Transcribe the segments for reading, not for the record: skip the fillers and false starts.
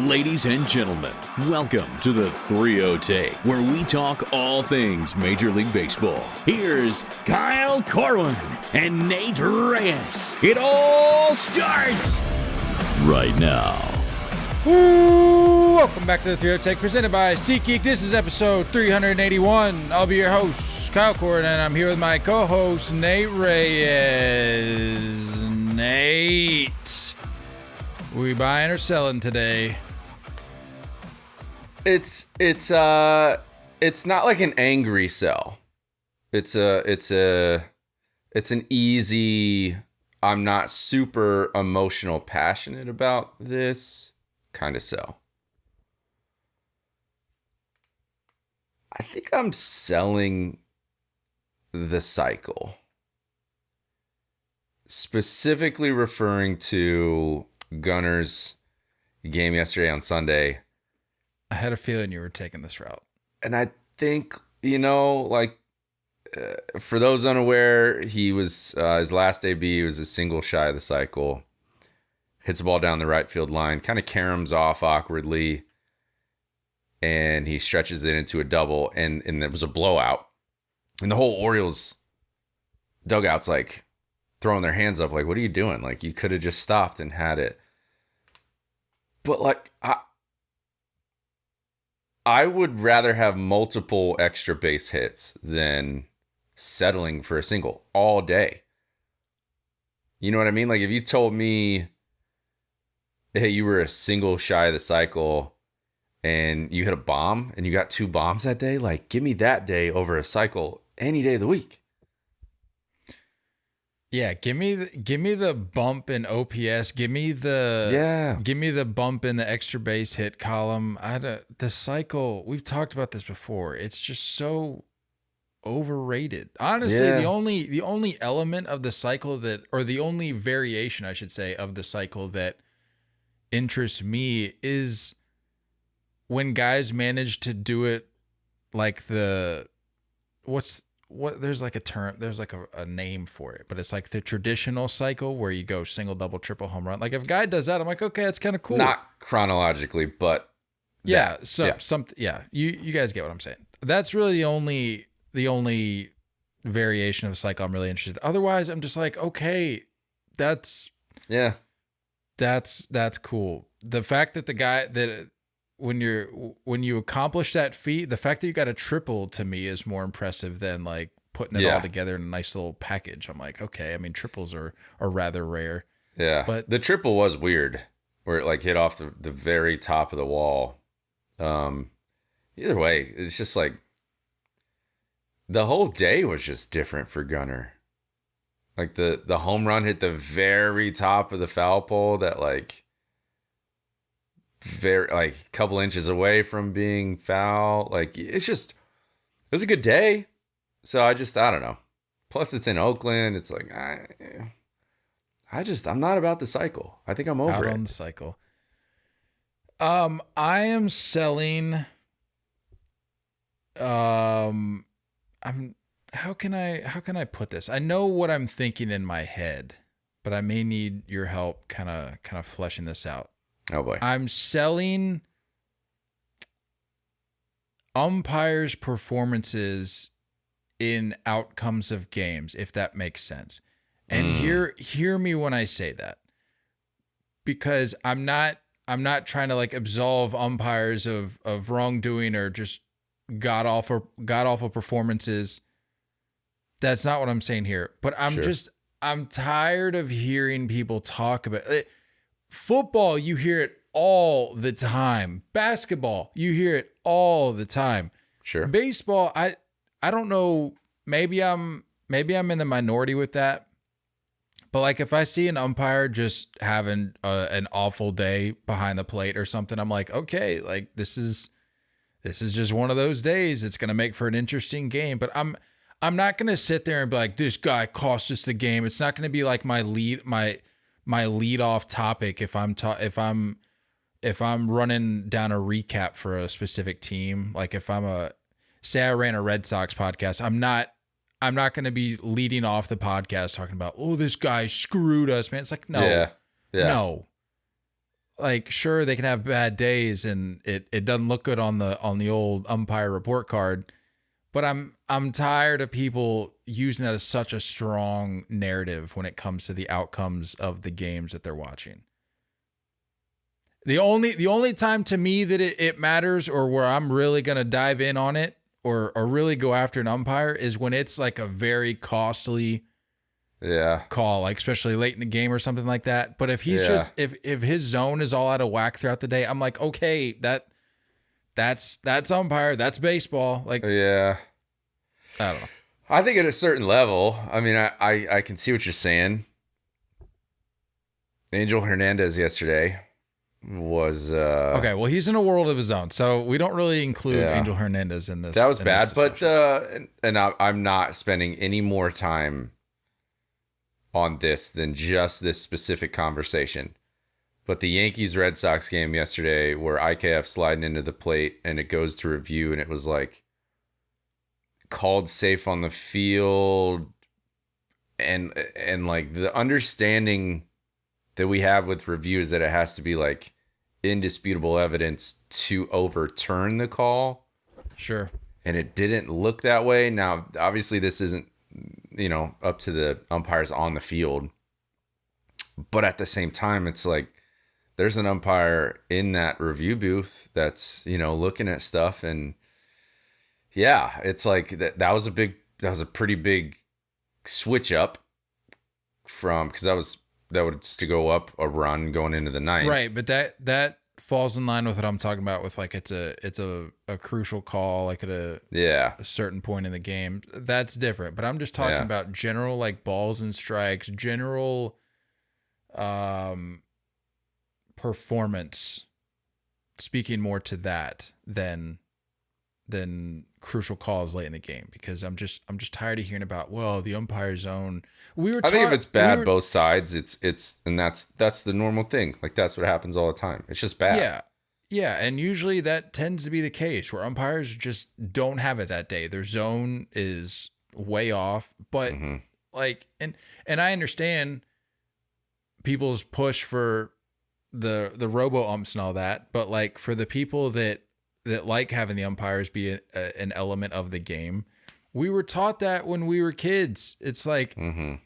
Ladies and gentlemen, welcome to the 3-0-Take, where we talk all things Major League Baseball. Here's Kyle Corwin and Nate Reyes. It all starts right now. Ooh, welcome back to the 3-0-Take, presented by SeatGeek. This is episode 381. I'll be your host, Kyle Corwin, and I'm here with my co-host, Nate Reyes. Nate, we buying or selling today? It's not like an angry sell. It's an easy, I'm not super emotional passionate about this kind of sell. I think I'm selling the cycle. Specifically referring to Gunner's game yesterday on Sunday. I had a feeling you were taking this route. And I think, for those unaware, he was his last AB was a single shy of the cycle. Hits the ball down the right field line, kind of caroms off awkwardly, and he stretches it into a double, and it was a blowout. And the whole Orioles dugout's like throwing their hands up, like, what are you doing? Like, you could have just stopped and had it. But I would rather have multiple extra base hits than settling for a single all day. You know what I mean? Like, if you told me, hey, you were a single shy of the cycle and you hit a bomb and you got 2 bombs that day, like, give me that day over a cycle any day of the week. Yeah, give me the bump in OPS. Give me the bump in the extra base hit column. The cycle, we've talked about this before. It's just so overrated. Honestly, Yeah. the only element of the cycle or the only variation, I should say, of the cycle that interests me is when guys manage to do it like there's like a term, there's like a name for it, but it's like the traditional cycle where you go single, double, triple, home run. Like if a guy does that, I'm like, okay, that's kind of cool. Not chronologically, but you guys get what I'm saying. That's really the only variation of cycle I'm really interested in. Otherwise, I'm just like, okay, that's cool. The fact that the guy that when you accomplish that feat, the fact that you got a triple to me is more impressive than like putting it all together in a nice little package. I'm like, okay, I mean, triples are rather rare. Yeah. But the triple was weird where it like hit off the very top of the wall. Either way, it's just like the whole day was just different for Gunner. Like the home run hit the very top of the foul pole that like very like a couple inches away from being foul. Like it was a good day. So I don't know. Plus it's in Oakland. It's like I'm not about the cycle. I think I'm over out on the cycle. I am selling. How can I put this? I know what I'm thinking in my head, but I may need your help kind of fleshing this out. Oh boy. I'm selling umpires' performances in outcomes of games, if that makes sense. And hear me when I say that. Because I'm not trying to like absolve umpires of wrongdoing or just god awful performances. That's not what I'm saying here. But I'm tired of hearing people talk about it. Football, you hear it all the time. Basketball, you hear it all the time. Sure. Baseball, I don't know. Maybe I'm in the minority with that. But like if I see an umpire just having an awful day behind the plate or something, I'm like, okay, like this is just one of those days. It's gonna make for an interesting game. But I'm not gonna sit there and be like, this guy cost us the game. It's not gonna be like my lead off topic if I'm running down a recap for a specific team. Like if say I ran a Red Sox podcast, I'm not going to be leading off the podcast talking about, oh, this guy screwed us, man. It's like, no, no. like, sure, they can have bad days and it doesn't look good on the old umpire report card, but I'm tired of people using that as such a strong narrative when it comes to the outcomes of the games that they're watching. The only time to me that it matters, or where I'm really gonna dive in on it, or really go after an umpire, is when it's like a very costly call, like especially late in the game or something like that. But if he's just if his zone is all out of whack throughout the day, I'm like, okay, that's umpire, that's baseball. Like, yeah, I don't know. I think at a certain level, I mean, I can see what you're saying. Angel Hernandez yesterday was okay. Well, he's in a world of his own, so we don't really include Angel Hernandez in this. That was bad, but I'm not spending any more time on this than just this specific conversation. But the Yankees Red Sox game yesterday, where IKF sliding into the plate and it goes to review, and it was like called safe on the field, and like the understanding that we have with review is that it has to be like indisputable evidence to overturn the call. Sure. And it didn't look that way. Now, obviously this isn't, up to the umpires on the field, but at the same time, it's like there's an umpire in that review booth that's, looking at stuff. And yeah, it's like that was a pretty big switch up from, because that was to go up a run going into the ninth. Right, but that falls in line with what I'm talking about with, like, it's a crucial call, like at a certain point in the game. That's different. But I'm just talking about general, like, balls and strikes, general performance, speaking more to that than crucial calls late in the game, because I'm just tired of hearing about, well, the umpire zone. I think if it's bad both sides, it's and that's the normal thing. Like, that's what happens all the time. It's just bad. Yeah, and usually that tends to be the case where umpires just don't have it that day. Their zone is way off. But like, and I understand people's push for the robo umps and all that, but like, for the people that like having the umpires be an element of the game, we were taught that when we were kids. It's like,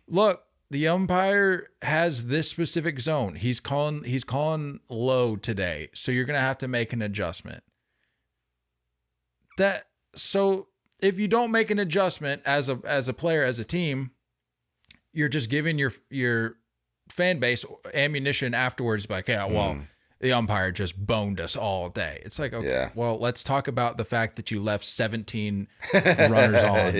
look, the umpire has this specific zone. He's calling low today, so you're gonna have to make an adjustment. So if you don't make an adjustment as a player, as a team, you're just giving your fan base ammunition afterwards. Like, the umpire just boned us all day. It's like, okay, well, let's talk about the fact that you left 17 runners on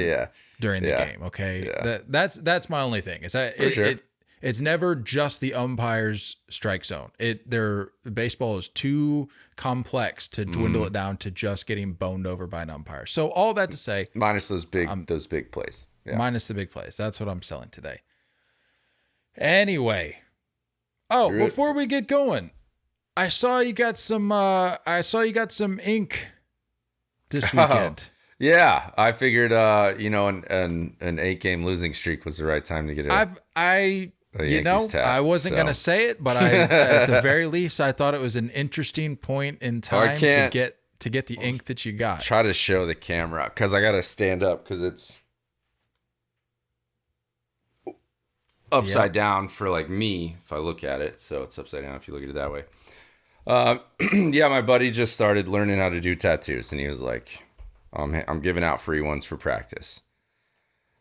during the game. Okay. Yeah. That's my only thing, is that it's never just the umpire's strike zone. Their baseball is too complex to dwindle it down to just getting boned over by an umpire. So all that to say, minus those big plays. Yeah. Minus the big plays. That's what I'm selling today. Anyway. Before we get going, I saw you got some ink this weekend. Yeah, I figured an 8-game losing streak was the right time to get it. I wasn't gonna say it, but at the very least, I thought it was an interesting point in time to get the ink that you got. Try to show the camera, because I gotta stand up because it's upside down for, like, me if I look at it. So it's upside down if you look at it that way. My buddy just started learning how to do tattoos, and he was like, I'm giving out free ones for practice.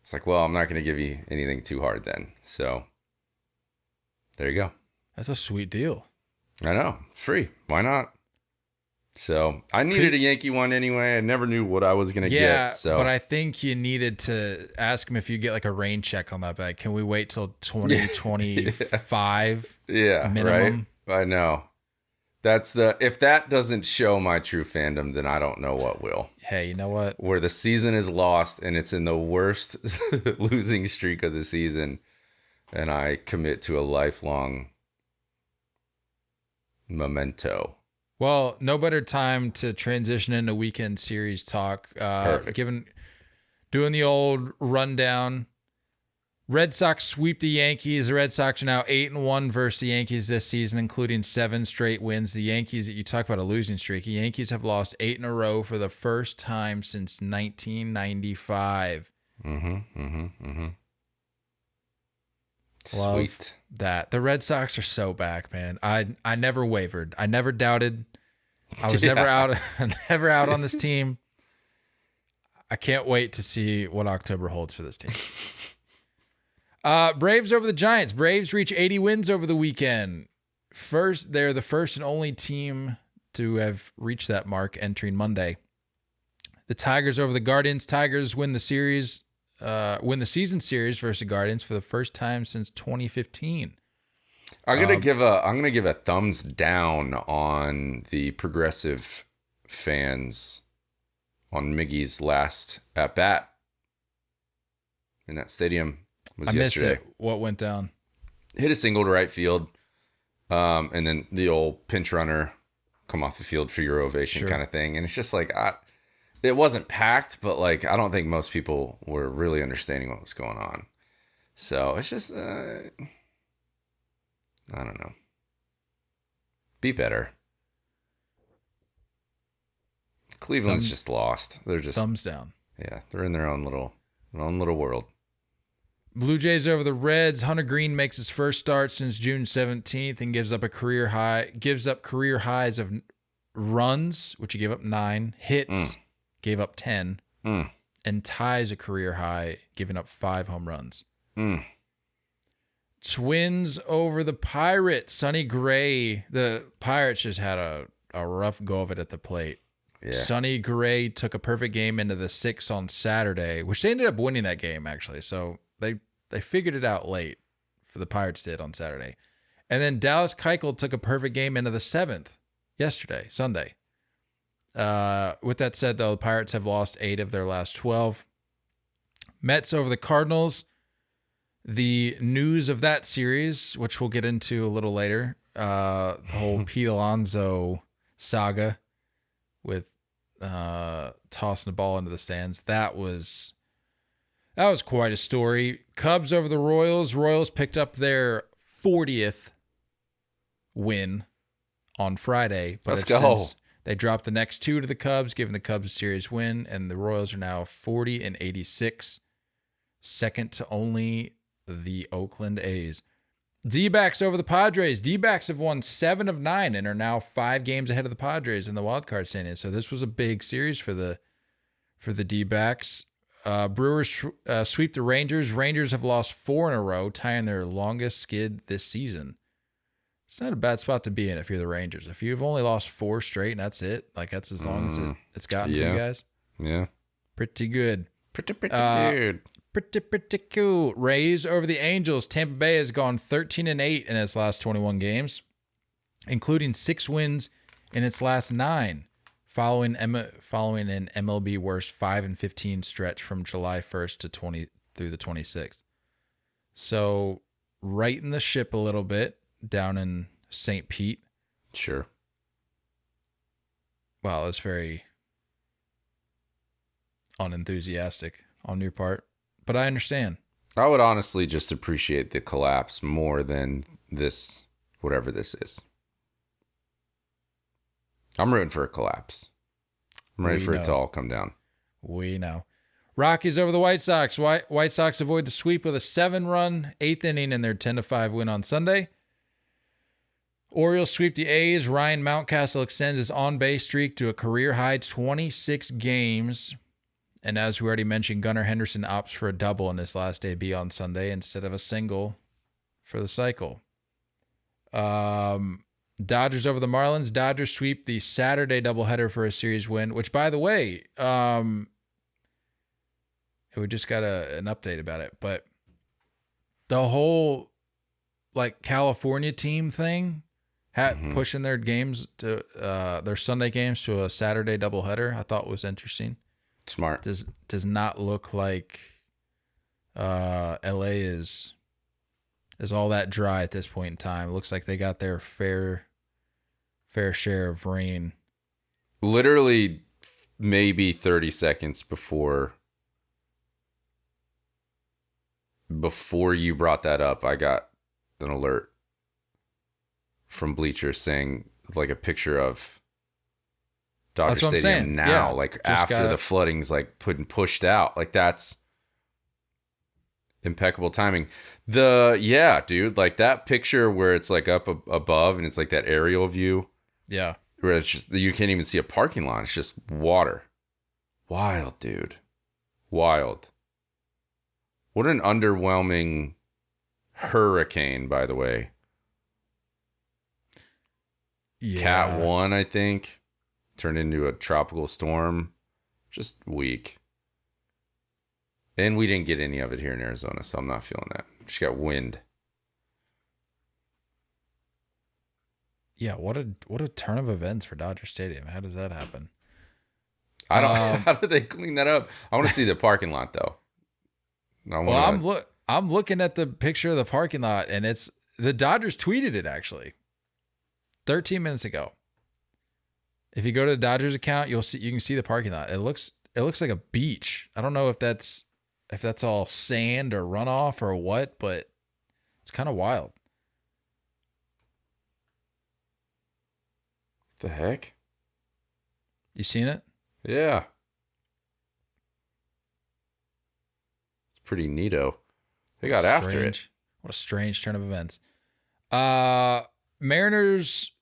It's like, well, I'm not going to give you anything too hard then. So there you go. That's a sweet deal. I know. Free. Why not? So I needed a Yankee one anyway. I never knew what I was going to get. So, but I think you needed to ask him if you get like a rain check on that bag. Can we wait till 2025 minimum? Right? I know. If that doesn't show my true fandom, then I don't know what will. Hey, you know what? Where the season is lost and it's in the worst losing streak of the season, and I commit to a lifelong memento. Well, no better time to transition into weekend series talk. Perfect. Doing the old rundown. Red Sox sweep the Yankees. The Red Sox are now 8-1 versus the Yankees this season, including 7 straight wins. The Yankees, you talk about a losing streak. The Yankees have lost 8 in a row for the first time since 1995. Love Sweet. that. The Red Sox are so back, man. I never wavered. I never doubted. I was never out. Never out on this team. I can't wait to see what October holds for this team. Braves over the Giants. Braves reach 80 wins over the weekend. They're the first and only team to have reached that mark entering Monday. The Tigers over the Guardians. Tigers win the season series versus the Guardians for the first time since 2015. I'm gonna give a thumbs down on the Progressive fans on Miggy's last at bat in that stadium. Was yesterday. Missed it. What went down? Hit a single to right field, and then the old pinch runner come off the field for your ovation kind of thing. And it's just like, it wasn't packed, but like I don't think most people were really understanding what was going on. So it's just, I don't know. Be better. Cleveland's just lost. They're just thumbs down. Yeah, they're in their own little world. Blue Jays over the Reds. Hunter Green makes his first start since June 17th and gives up career highs of runs, which he gave up 9, hits, gave up 10, and ties a career high, giving up 5 home runs. Twins over the Pirates. Sonny Gray. The Pirates just had a rough go of it at the plate. Yeah. Sonny Gray took a perfect game into the 6th on Saturday, which they ended up winning that game, actually. So they figured it out late, for the Pirates did on Saturday. And then Dallas Keuchel took a perfect game into the 7th Sunday. With that said, though, the Pirates have lost 8 of their last 12. Mets over the Cardinals. The news of that series, which we'll get into a little later, the whole Pete Alonso saga with tossing the ball into the stands, that was quite a story. Cubs over the Royals. Royals picked up their 40th win on Friday. But Let's go. They dropped the next 2 to the Cubs, giving the Cubs a series win, and the Royals are now 40-86, second to only the Oakland A's. D-backs over the Padres. D-backs have won 7 of 9 and are now 5 games ahead of the Padres in the wild card standings. So this was a big series for the D-backs. Brewers sweep the Rangers. Rangers have lost 4 in a row, tying their longest skid this season. It's not a bad spot to be in if you're the Rangers. If you've only lost 4 straight and that's it, like that's as long as it's gotten for you guys. Yeah. Pretty good. Pretty good. Pretty cool. Rays over the Angels. Tampa Bay has gone 13-8 in its last 21 games, including 6 wins in its last 9. Following an MLB worst 5-15 stretch from July 1st through the 26th. So righting the ship a little bit down in St. Pete. Sure. Wow, that's very unenthusiastic on your part, but I understand. I would honestly just appreciate the collapse more than this, whatever this is. I'm rooting for a collapse. I'm ready for it to all come down. We know. Rockies over the White Sox. White Sox avoid the sweep with a 7-run 8th inning in their 10-5 win on Sunday. Orioles sweep the A's. Ryan Mountcastle extends his on-base streak to a career-high 26 games. And as we already mentioned, Gunnar Henderson opts for a double in his last debut on Sunday instead of a single for the cycle. Dodgers over the Marlins. Dodgers sweep the Saturday doubleheader for a series win, which, by the way, we just got an update about it. But the whole California team thing, pushing their games to their Sunday games to a Saturday doubleheader, I thought was interesting. Smart. Does not look like LA is all that dry at this point in time. It looks like they got their fair share of rain. Literally maybe 30 seconds before before you brought that up, I got an alert from Bleachers saying like a picture of Dodger Stadium now, yeah, like after the flooding's like pushed out. Like that's impeccable timing. Dude, like that picture where it's like up above and it's like that aerial view. Yeah. Where it's just, you can't even see a parking lot. It's just water. Wild, dude. Wild. What an underwhelming hurricane, by the way. Yeah. Cat 1, I think, turned into a tropical storm. Just weak. And we didn't get any of it here in Arizona, so I'm not feeling that. Just got wind. Yeah, what a turn of events for Dodger Stadium. How does that happen? I don't. How do they clean that up? I want to see the parking lot though. I'm looking at the picture of the parking lot, and it's the Dodgers tweeted it actually 13 minutes ago. If you go to the Dodgers account, you can see the parking lot. It looks like a beach. I don't know if that's all sand or runoff or what, but it's kind of wild. The heck? You seen it? Yeah. It's pretty neato. They got after it. What a strange turn of events. Mariners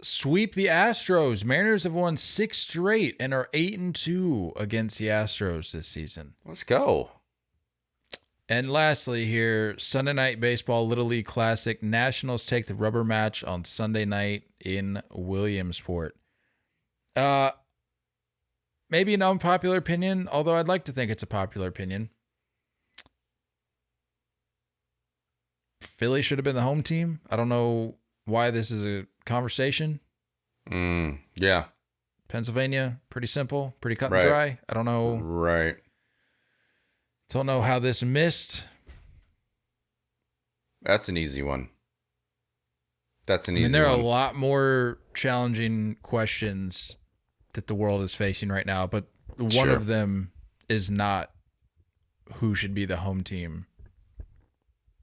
sweep the Astros. Mariners have won 6 straight and are 8-2 against the Astros this season. Let's go. And lastly here, Sunday Night Baseball Little League Classic. Nationals take the rubber match on Sunday night in Williamsport. Maybe an unpopular opinion, although I'd like to think it's a popular opinion. Philly should have been the home team. I don't know why this is a conversation. Yeah. Pennsylvania, pretty simple, pretty cut and dry. I don't know. Right. Don't know how this missed. That's an easy one. There are a lot more challenging questions that the world is facing right now, but one of them is not who should be the home team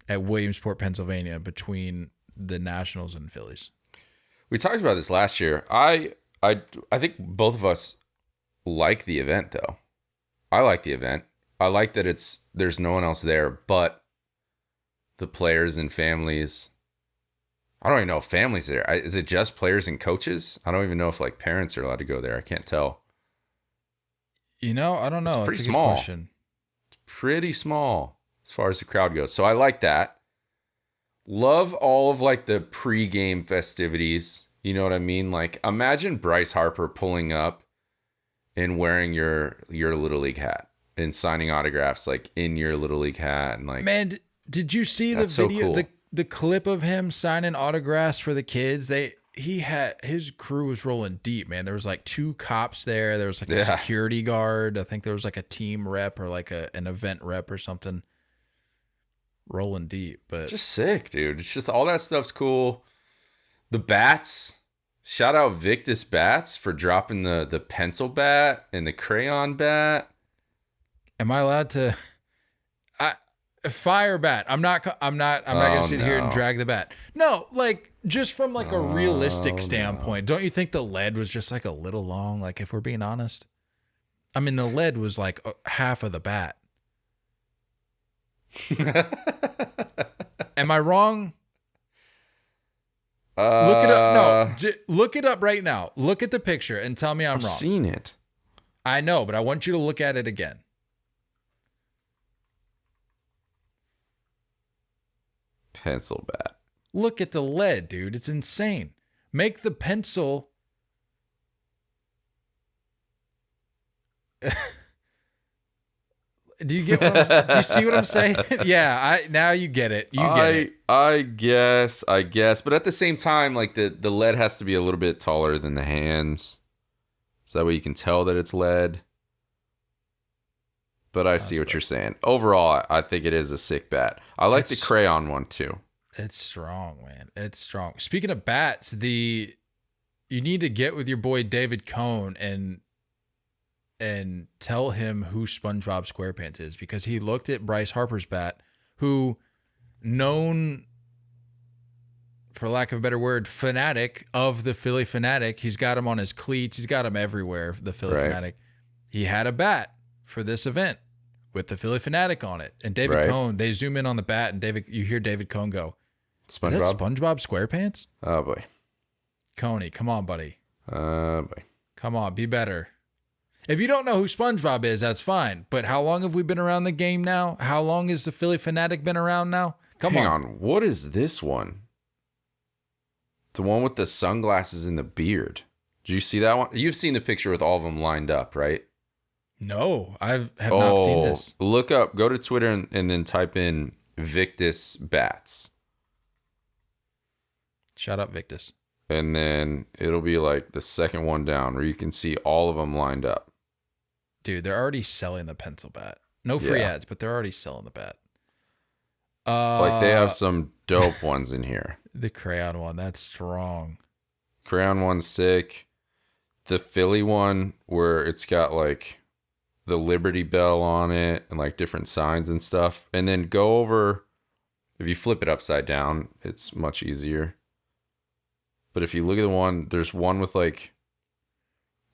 at Williamsport, Pennsylvania, between the Nationals and Phillies. We talked about this last year. I think both of us like the event, though. I like the event. I like that there's no one else there but the players and families. I don't even know if families are there. Is it just players and coaches? I don't even know if like parents are allowed to go there. I can't tell. I don't know. It's pretty small. It's pretty small as far as the crowd goes. So I like that. Love all of like the pregame festivities. You know what I mean? Like imagine Bryce Harper pulling up and wearing your Little League hat and signing autographs like in your Little League hat and like. Man, did you see the video? So cool. The clip of him signing autographs for the kids. His crew was rolling deep, man. There was like 2 cops there. There was like a security guard. I think there was like a team rep or like an event rep or something. Rolling deep, but just sick, dude. It's just all that stuff's cool. The bats. Shout out Victus Bats for dropping the pencil bat and the crayon bat. Am I allowed to? Fire bat. I'm not gonna sit here and drag the bat. No, like just from like a realistic standpoint, don't you think the lead was just like a little long? Like if we're being honest, I mean the lead was like half of the bat. Am I wrong? Look it up. No, look it up right now. Look at the picture and tell me I'm wrong. I've seen it. I know, but I want you to look at it again. Pencil bat. Look at the lead, dude. It's insane. Make the pencil. Do you get what do you see what I'm saying? Yeah, now you get it. You get it. I guess. But at the same time, like the lead has to be a little bit taller than the hands. So that way you can tell that it's lead. But I see what you're saying. Overall, I think it is a sick bat. I like the crayon one too. It's strong, man. It's strong. Speaking of bats, you need to get with your boy David Cohn and tell him who SpongeBob SquarePants is, because he looked at Bryce Harper's bat, who known, for lack of a better word, fanatic of the Philly Fanatic. He's got him on his cleats. He's got him everywhere, the Philly Fanatic. He had a bat for this event with the Philly Fanatic on it. And David Cohn, they zoom in on the bat, and you hear David Cohn go, SpongeBob? Is that SpongeBob SquarePants? Oh, boy. Coney, come on, buddy. Boy. Come on, be better. If you don't know who SpongeBob is, that's fine. But how long have we been around the game now? How long has the Philly Fanatic been around now? Hang on. What is this one? The one with the sunglasses and the beard. Did you see that one? You've seen the picture with all of them lined up, right? No, I have not seen this. Look up, go to Twitter and then type in Victus bats. Shout out Victus. And then it'll be like the second one down where you can see all of them lined up. Dude, they're already selling the pencil bat. No free ads, but they're already selling the bat. Like they have some dope ones in here. The crayon one, that's strong. Crayon one's sick. The Philly one where it's got like the Liberty Bell on it and like different signs and stuff. And then go over, if you flip it upside down, it's much easier. But if you look at the one, there's one with like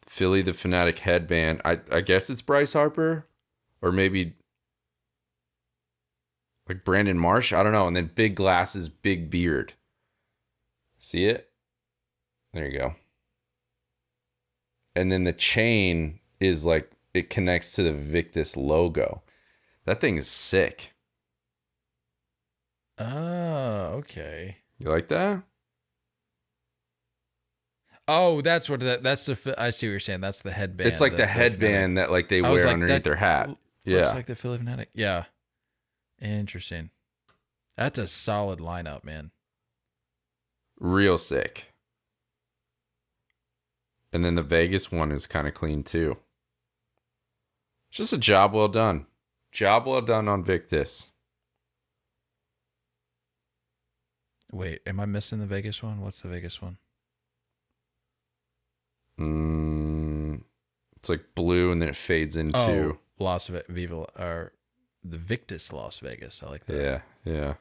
Philly the Fanatic headband. I guess it's Bryce Harper or maybe like Brandon Marsh. I don't know. And then big glasses, big beard. See it? There you go. And then the chain is like, it connects to the Victus logo. That thing is sick. Oh, okay. You like that? Oh, that's what that's the. I see what you're saying. That's the headband. It's like the headband that like they wear like, underneath their hat. Yeah, looks like the Philly Fanatic. Yeah, interesting. That's a solid lineup, man. Real sick. And then the Vegas one is kind of clean too. It's just a job well done. Job well done on Victus. Wait, am I missing the Vegas one? What's the Vegas one? It's like blue and then it fades into Viva or the Victus Las Vegas. I like that. Yeah, yeah.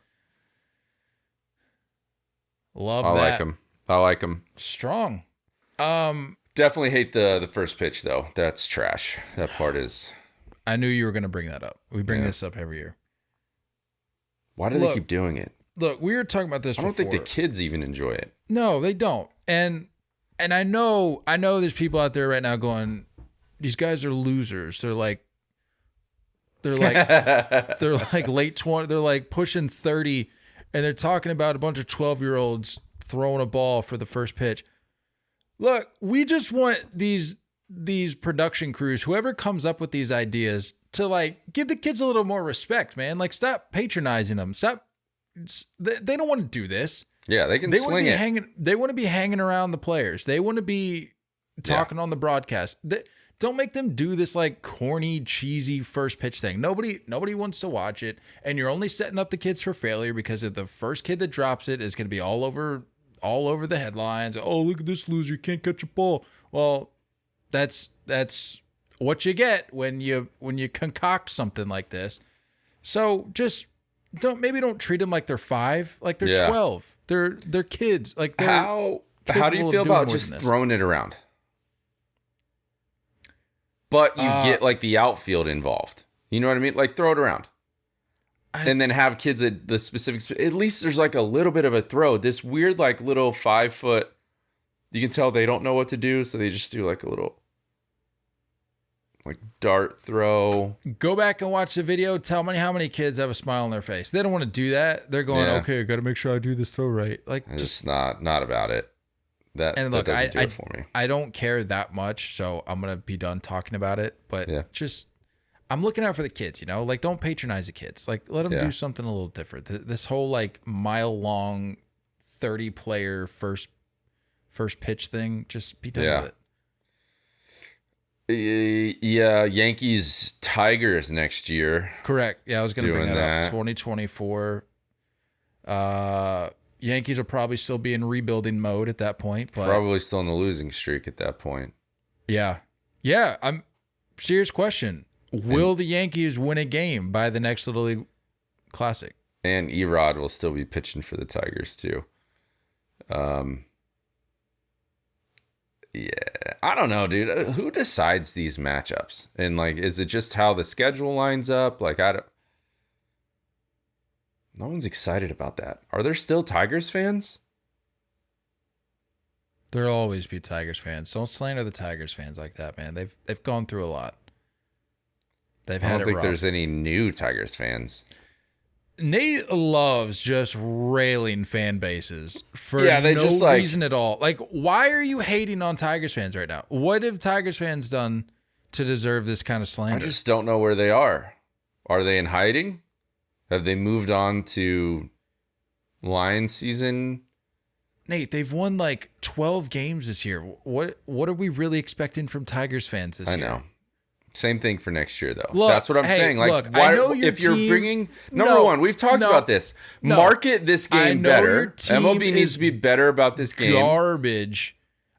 Love that. I like them. Strong. Definitely hate the first pitch though. That's trash. That part is. I knew you were going to bring that up. We bring this up every year. Why do they keep doing it? Look, we were talking about this. I don't think the kids even enjoy it. No, they don't. And I know there's people out there right now going, these guys are losers. They're like late 20, they're like pushing 30, and they're talking about a bunch of 12-year-olds throwing a ball for the first pitch. Look, we just want these production crews, whoever comes up with these ideas, to like give the kids a little more respect, man. Like stop patronizing them. They don't want to do this. Yeah, they can sling it. They want to be hanging around the players. They want to be talking on the broadcast. Don't make them do this like corny, cheesy first pitch thing. Nobody wants to watch it, and you're only setting up the kids for failure because if the first kid that drops it is going to be all over the headlines. Oh, look at this loser, can't catch a ball. Well, that's what you get when you concoct something like this. So just don't treat them like they're 5, like they're 12. They're kids. Like how do you feel about just throwing it around? But you get like the outfield involved. You know what I mean? Like throw it around. And then have kids at the specific. At least there's like a little bit of a throw. This weird like little 5 foot. You can tell they don't know what to do, so they just do like a little like dart throw. Go back and watch the video. Tell me how many kids have a smile on their face. They don't want to do that. They're going, okay, I got to make sure I do this throw right. Like it's just not about it. That doesn't do it for me. I don't care that much, so I'm gonna be done talking about it. But I'm looking out for the kids. You know, like don't patronize the kids. Like let them do something a little different. This whole like mile long, 30 player first pitch thing. Just be done with it. Yeah, Yankees Tigers next year. Correct. Yeah, I was going to bring that up. 2024. Yankees will probably still be in rebuilding mode at that point. But probably still in the losing streak at that point. Yeah. Serious question. Will the Yankees win a game by the next Little League Classic. And JROD will still be pitching for the Tigers too. Yeah, I don't know, dude. Who decides these matchups? And like, is it just how the schedule lines up? Like, no one's excited about that. Are there still Tigers fans? There'll always be Tigers fans. Don't slander the Tigers fans like that, man. They've gone through a lot. They've had it rough. I don't think there's any new Tigers fans. Nate loves just railing fan bases for they no just reason at all. Like, why are you hating on Tigers fans right now? What have Tigers fans done to deserve this kind of slander? I just don't know where they are. Are they in hiding? Have they moved on to Lions season? Nate, they've won like 12 games this year. What are we really expecting from Tigers fans this year? I know. Same thing for next year, though. Look, that's what I'm saying. Like, look, why, I know if you're bringing number one, we've talked about this. Market this game better. MLB needs to be better about this game. Garbage.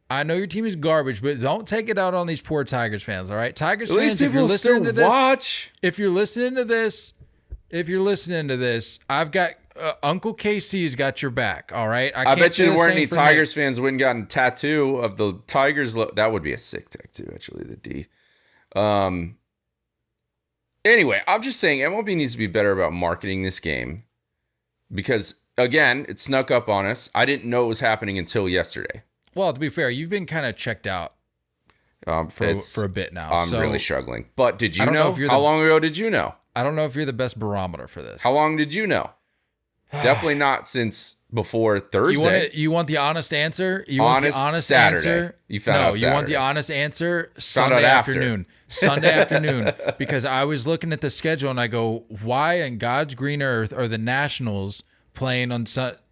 I know your team is garbage, but don't take it out on these poor Tigers fans. All right, Tigers fans. If you're listening to this, if you're listening to this, I've got Uncle KC's got your back. All right. I bet you there weren't any Tigers fans wouldn't gotten a tattoo of the Tigers. That would be a sick tattoo, actually. The D. Anyway, I'm just saying MLB needs to be better about marketing this game because, again, it snuck up on us. I didn't know it was happening until yesterday. Well, to be fair, you've been kind of checked out for a bit now. I'm really struggling. But did you know? How long ago did you know? I don't know if you're the best barometer for this. How long did you know? Definitely not since before Thursday. You want the honest answer? You want the honest Saturday. Answer? You found out Saturday. You want the honest answer Sunday afternoon. Sunday afternoon. Because I was looking at the schedule and I go, why in God's green earth are the Nationals playing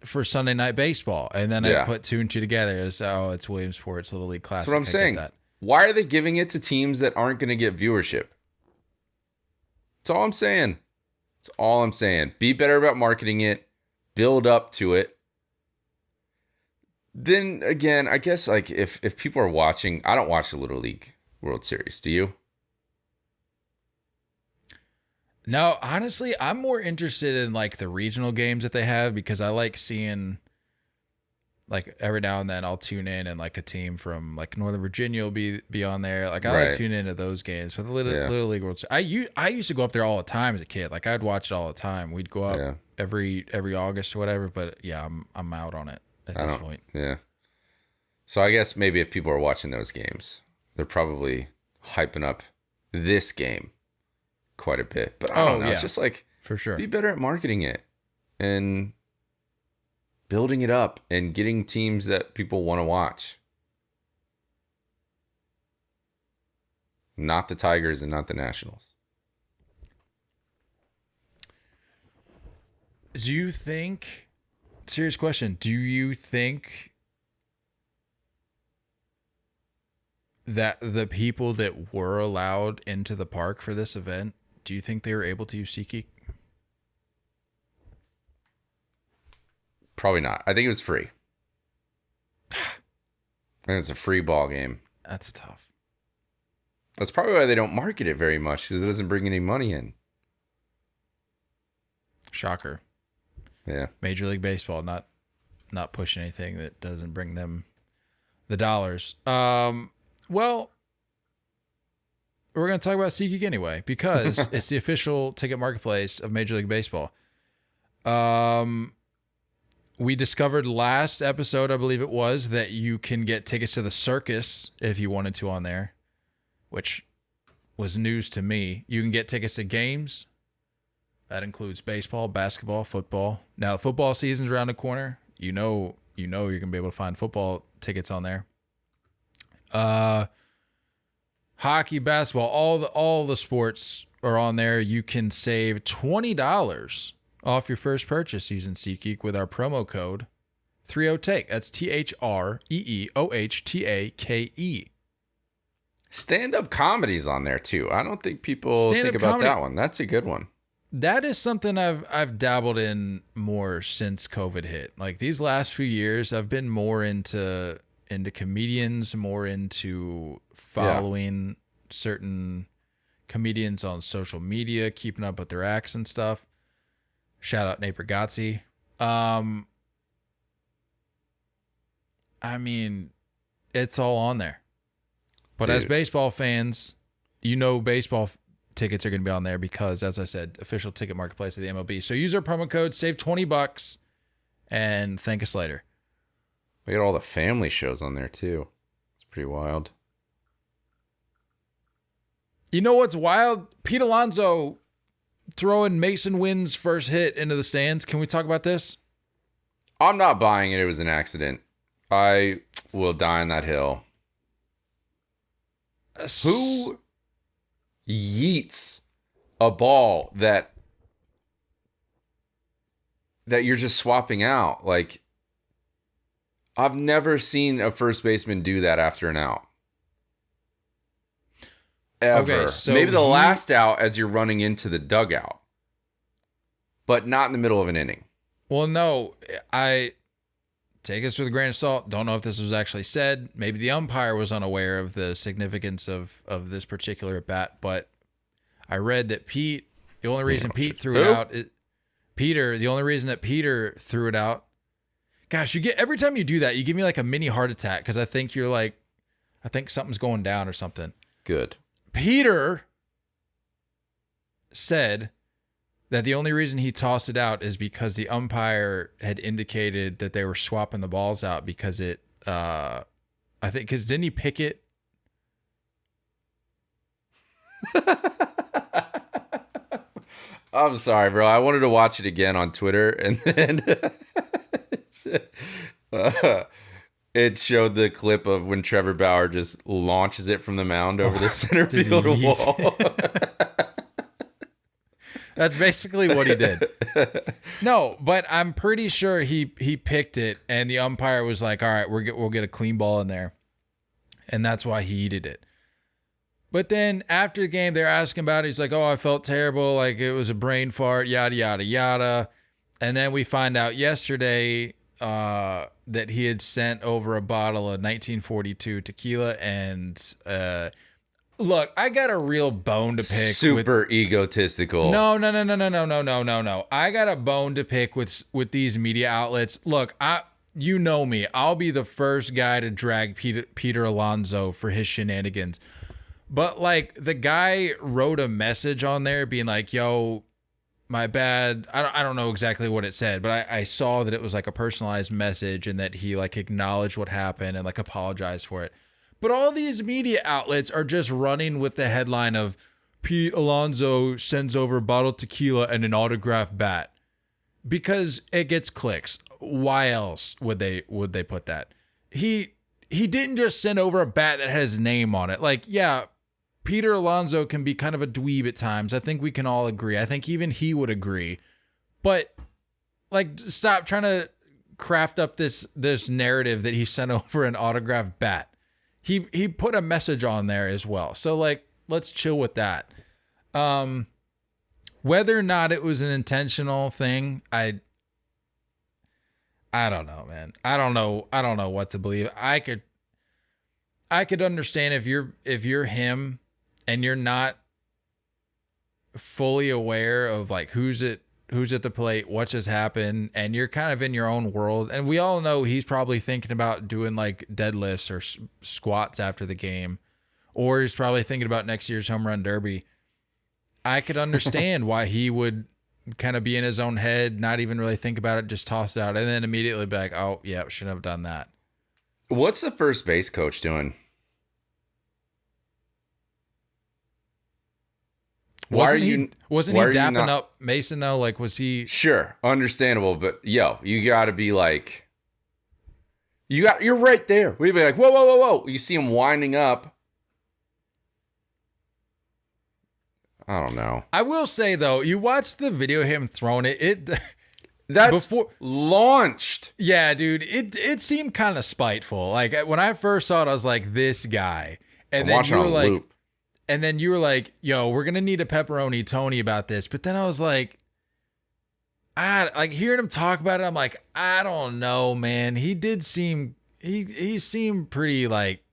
for Sunday Night Baseball? And then I put two and two together. It's Williamsport, Little League Classic. That's what I'm saying. Why are they giving it to teams that aren't going to get viewership? That's all I'm saying. That's all I'm saying. Be better about marketing it. Build up to it. Then again, I guess like if people are watching, I don't watch the Little League World Series. Do you? No, honestly, I'm more interested in like the regional games that they have because I like seeing like every now and then I'll tune in and like a team from like Northern Virginia will be on there. Like I like tune into those games for the Little League World Series. I used to go up there all the time as a kid. Like I'd watch it all the time. We'd go up every August or whatever. But yeah, I'm out on it at this point. Yeah. So I guess maybe if people are watching those games, they're probably hyping up this game quite a bit. But I don't know. It's just like for sure. Be better at marketing it and building it up and getting teams that people want to watch. Not the Tigers and not the Nationals. Do you think, serious question, do you think that the people that were allowed into the park for this event, do you think they were able to use SeatGeek? Probably not. I think it was free. I think it's a free ball game. That's tough. That's probably why they don't market it very much because it doesn't bring any money in. Shocker. Yeah. Major League Baseball not pushing anything that doesn't bring them the dollars. Well, we're going to talk about SeatGeek anyway because it's the official ticket marketplace of Major League Baseball. We discovered last episode, I believe it was, that you can get tickets to the circus if you wanted to on there, which was news to me. You can get tickets to games. That includes baseball, basketball, football. Now, the football season's around the corner. You know you're going to be able to find football tickets on there. Hockey, basketball, all the sports are on there. You can save $20 off your first purchase using SeatGeek with our promo code 30TAKE. That's THREEOHTAKE. Stand-up comedy's on there too. I don't think people think about that one. That's a good one. That is something I've dabbled in more since COVID hit. Like these last few years, I've been more into comedians, more into following certain comedians on social media, keeping up with their acts and stuff. Shout out Nate Bargatze. I mean, it's all on there. But as baseball fans, baseball tickets are going to be on there because, as I said, official ticket marketplace of the MLB. So use our promo code, save $20, and thank us later. We got all the family shows on there too. It's pretty wild. You know what's wild? Pete Alonso throwing Mason Wynn's first hit into the stands. Can we talk about this? I'm not buying it. It was an accident. I will die on that hill. Who yeets a ball that you're just swapping out? Like, I've never seen a first baseman do that after an out. Ever. Okay, so maybe the last out as you're running into the dugout, but not in the middle of an inning. Well, no, I take this with a grain of salt. Don't know if this was actually said. Maybe the umpire was unaware of the significance of this particular at bat, but I read that the only reason Pete threw it out, the only reason that Peter threw it out, gosh, every time you do that, you give me like a mini heart attack because I think something's going down or something. Good. Peter said that the only reason he tossed it out is because the umpire had indicated that they were swapping the balls out because because didn't he pick it? I'm sorry, bro. I wanted to watch it again on Twitter, and then it showed the clip of when Trevor Bauer just launches it from the mound over the center field wall. That's basically what he did. No, but I'm pretty sure he picked it, and the umpire was like, "All right, we'll get a clean ball in there," and that's why he eated it. But then after the game, they're asking about it. He's like, "Oh, I felt terrible. Like it was a brain fart. Yada yada yada." And then we find out yesterday that he had sent over a bottle of 1942 tequila and. Look, I got a real bone to pick. Super egotistical. No. I got a bone to pick with these media outlets. Look, you know me. I'll be the first guy to drag Peter Alonso for his shenanigans. But like the guy wrote a message on there being like, "Yo, my bad." I don't know exactly what it said, but I saw that it was like a personalized message and that he like acknowledged what happened and like apologized for it. But all these media outlets are just running with the headline of Pete Alonso sends over a bottle of tequila and an autographed bat because it gets clicks. Why else would they put that? He didn't just send over a bat that had his name on it. Like, yeah, Peter Alonso can be kind of a dweeb at times. I think we can all agree. I think even he would agree. But like, stop trying to craft up this narrative that he sent over an autographed bat. He put a message on there as well. So like, let's chill with that. Whether or not it was an intentional thing, I don't know, man. I don't know what to believe. I could understand if you're him and you're not fully aware of like who's at the plate, what just happened, and you're kind of in your own world. And we all know he's probably thinking about doing like deadlifts or squats after the game, or he's probably thinking about next year's home run derby. I could understand why he would kind of be in his own head, not even really think about it, just toss it out, and then immediately be like, "Oh, yeah, shouldn't have done that." What's the first base coach doing? Wasn't he dapping up Mason though? Like, was he? Sure, understandable, but you got to be like, you're right there. We'd be like, whoa. You see him winding up. I don't know. I will say though, you watch the video of him throwing it. That's before launched. Yeah, dude. It seemed kind of spiteful. Like when I first saw it, I was like, this guy. And then you were like, loop. And then you were like, "Yo, we're gonna need a pepperoni Tony about this." But then I was like, like hearing him talk about it, I'm like, I don't know, man. He did seem he seemed pretty like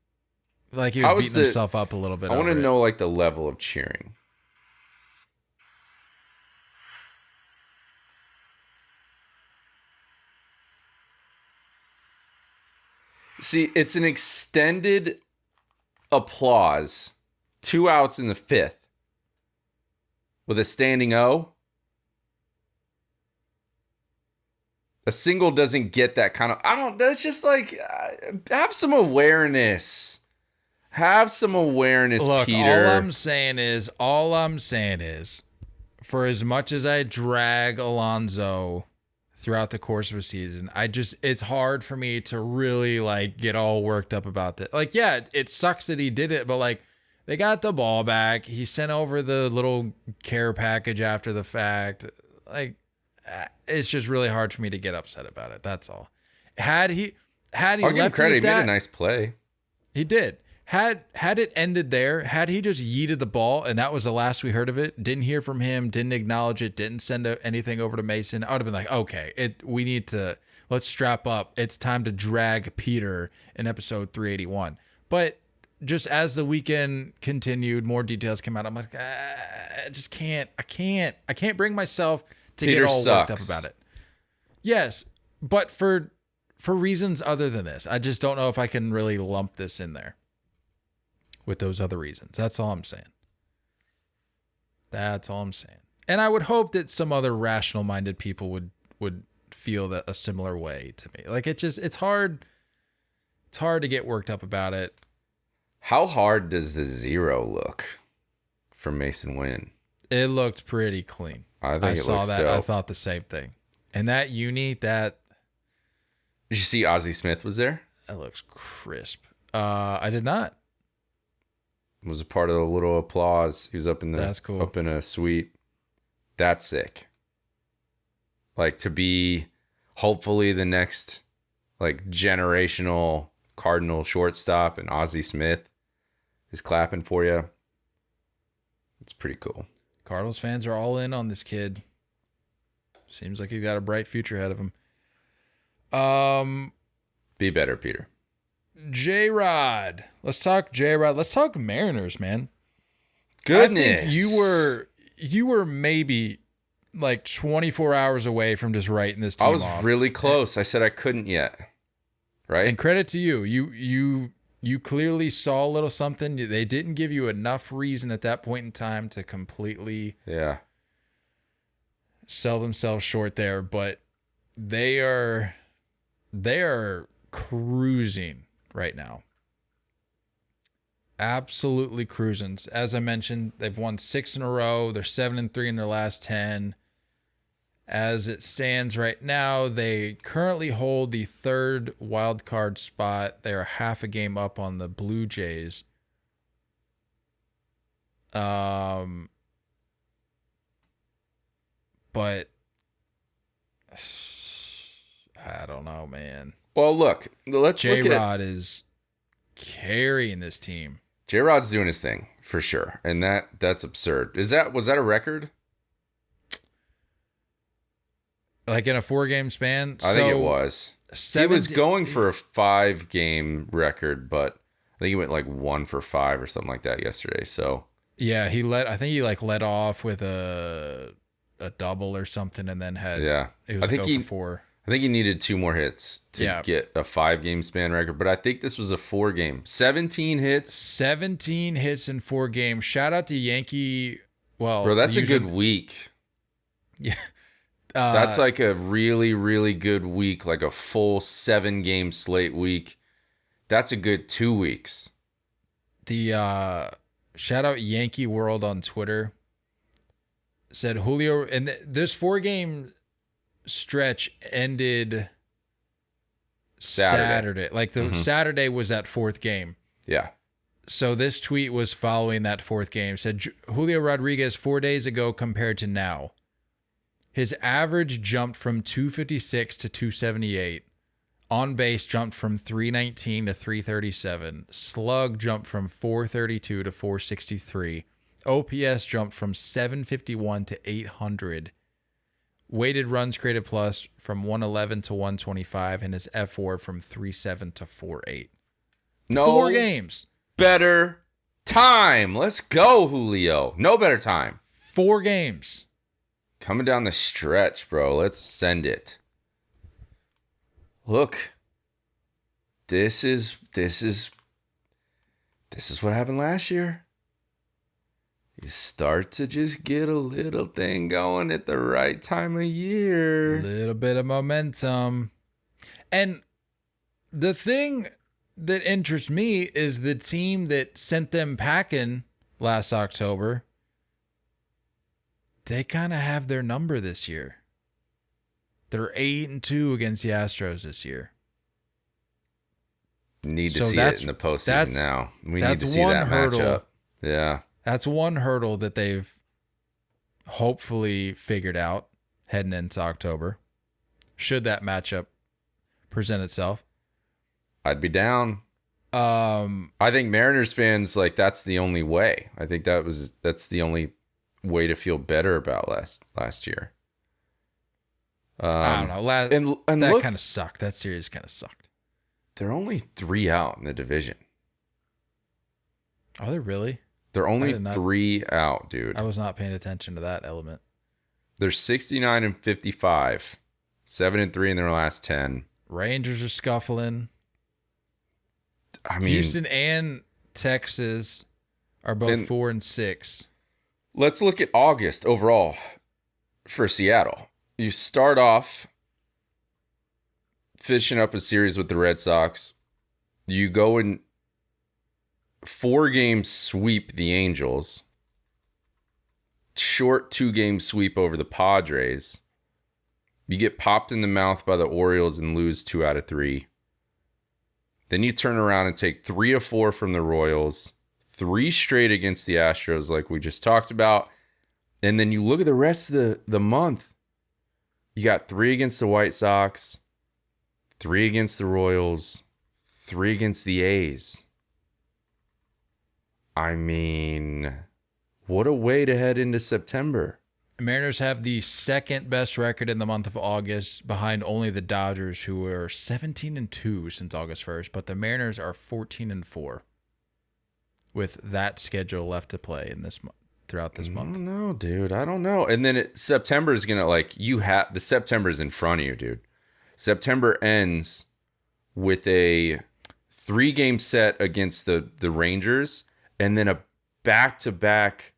he was beating himself up a little bit. I want to know like the level of cheering. See, it's an extended applause. 2 outs in the 5th. With a standing O. A single doesn't get that kind of... That's just like... have some awareness. Have some awareness, Look, Peter. all I'm saying is, for as much as I drag Alonso throughout the course of a season, it's hard for me to really like get all worked up about that. Like, yeah, it sucks that he did it, but like they got the ball back. He sent over the little care package after the fact. Like, it's just really hard for me to get upset about it. That's all. Had he I'll give him credit. He made a nice play. He did. Had it ended there, had he just yeeted the ball and that was the last we heard of it, didn't hear from him, didn't acknowledge it, didn't send anything over to Mason, I would have been like, okay, let's strap up. It's time to drag Peter in episode 381. But just as the weekend continued, more details came out. I'm like, I just can't bring myself to Peter get all sucks. worked up about it. Yes, but for reasons other than this, I just don't know if I can really lump this in there. With those other reasons. That's all I'm saying. And I would hope that some other rational-minded people would feel that a similar way to me. Like it's hard to get worked up about it. How hard does the 0 look for Mason Wynn? It looked pretty clean. I saw that. dope. I thought the same thing. And that that Did you see Ozzie Smith was there? That looks crisp. I did not. Was a part of the little applause. He was up in That's cool. Up in a suite. That's sick. Like to be hopefully the next like generational Cardinal shortstop and Ozzie Smith is clapping for you. It's pretty cool. Cardinals fans are all in on this kid. Seems like he's got a bright future ahead of him. Be better, Peter. JROD. Let's talk JROD. Let's talk Mariners, man. Goodness. I think you were maybe like 24 hours away from just writing this team I was off. really close. I said I couldn't yet. Right? And credit to you. You clearly saw a little something. They didn't give you enough reason at that point in time to completely sell themselves short there, but they are cruising right now. Absolutely cruising. As I mentioned, they've won 6 in a row. They're 7-3 in their last 10. As it stands right now, they currently hold the 3rd wild card spot. They are half a game up on the Blue Jays. But I don't know, man. Well, look, let's look at JROD is carrying this team. JROD's doing his thing for sure, and that's absurd. Was that a record? Like in a 4-game span? I think it was. He was going for a 5-game record, but I think he went like 1 for 5 or something like that yesterday. So yeah, I think he led off with a double or something, and then had It was 0 for 4. I think he needed 2 more hits to get a 5-game span record, but I think this was a 4-game. 17 hits. 17 hits in 4 games. Shout out to Yankee. Well, bro, that's a good week. Yeah. That's like a really, really good week, like a full 7-game slate week. That's a good 2 weeks. The shout out Yankee World on Twitter said Julio, and this 4-game stretch ended Saturday. Like the Saturday was that 4th game. Yeah. So this tweet was following that 4th game. Said Julio Rodriguez 4 days ago compared to now. His average jumped from 256 to 278. On base jumped from 319 to 337. Slug jumped from 432 to 463. OPS jumped from 751 to 800. Weighted runs created plus from 111 to 125, and his F4 from 3.7 to 4.8. No 4 games. Better time. Let's go, Julio. No better time. 4 games. Coming down the stretch, bro. Let's send it. Look. this is what happened last year. You start to just get a little thing going at the right time of year. A little bit of momentum. And the thing that interests me is the team that sent them packing last October. They kind of have their number this year. They're 8-2 against the Astros this year. Need to see it in the postseason now. We need to see that matchup. Yeah. That's one hurdle that they've hopefully figured out heading into October. Should that matchup present itself. I'd be down. I think Mariners fans, like, that's the only way. I think that's the only way to feel better about last year. I don't know. And that kind of sucked. That series kind of sucked. They're only 3 out in the division. Are they really? They're only 3 out, dude. I was not paying attention to that element. They're 69-55, 7-3 in their last 10. Rangers are scuffling. I mean, Houston and Texas are both 4-6. Let's look at August overall for Seattle. You start off finishing up a series with the Red Sox. You go and 4-game sweep the Angels. Short 2-game sweep over the Padres. You get popped in the mouth by the Orioles and lose 2 out of 3. Then you turn around and take 3 of 4 from the Royals. 3 straight against the Astros like we just talked about. And then you look at the rest of the month. You got 3 against the White Sox, 3 against the Royals, 3 against the A's. I mean, what a way to head into September. Mariners have the second best record in the month of August, behind only the Dodgers, who are 17-2 since August 1st. But the Mariners are 14-4 with that schedule left to play in this month. Throughout this month. I don't know, dude. I don't know. And then September is gonna, like, the September is in front of you, dude. September ends with a 3-game set against the Rangers, and then a back-to-back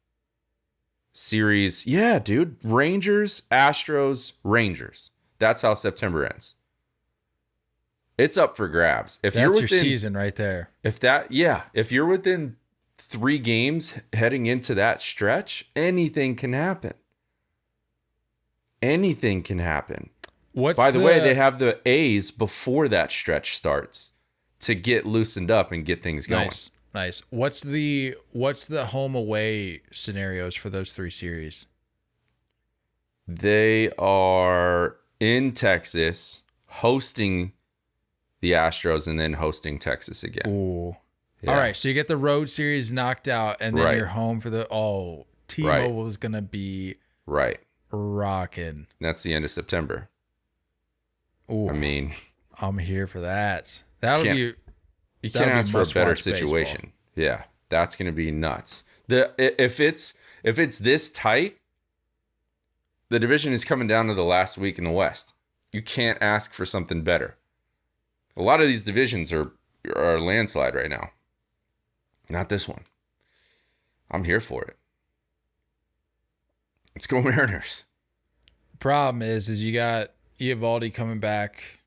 series. Yeah, dude. Rangers, Astros, Rangers. That's how September ends. It's up for grabs. That's your season right there. If you're within 3 games heading into that stretch, anything can happen. Anything can happen. By the way, they have the A's before that stretch starts to get loosened up and get things going. Nice. What's the home away scenarios for those 3 series? They are in Texas, hosting the Astros, and then hosting Texas again. Ooh. Yeah. All right, so you get the road series knocked out, and then you're home for the T-Mobile is gonna be rocking. That's the end of September. Ooh, I mean, I'm here for that. You can't ask for a better situation. Baseball. Yeah, that's gonna be nuts. If it's this tight, the division is coming down to the last week in the West. You can't ask for something better. A lot of these divisions are a landslide right now. Not this one. I'm here for it. Let's go Mariners. The problem is you got Eovaldi coming back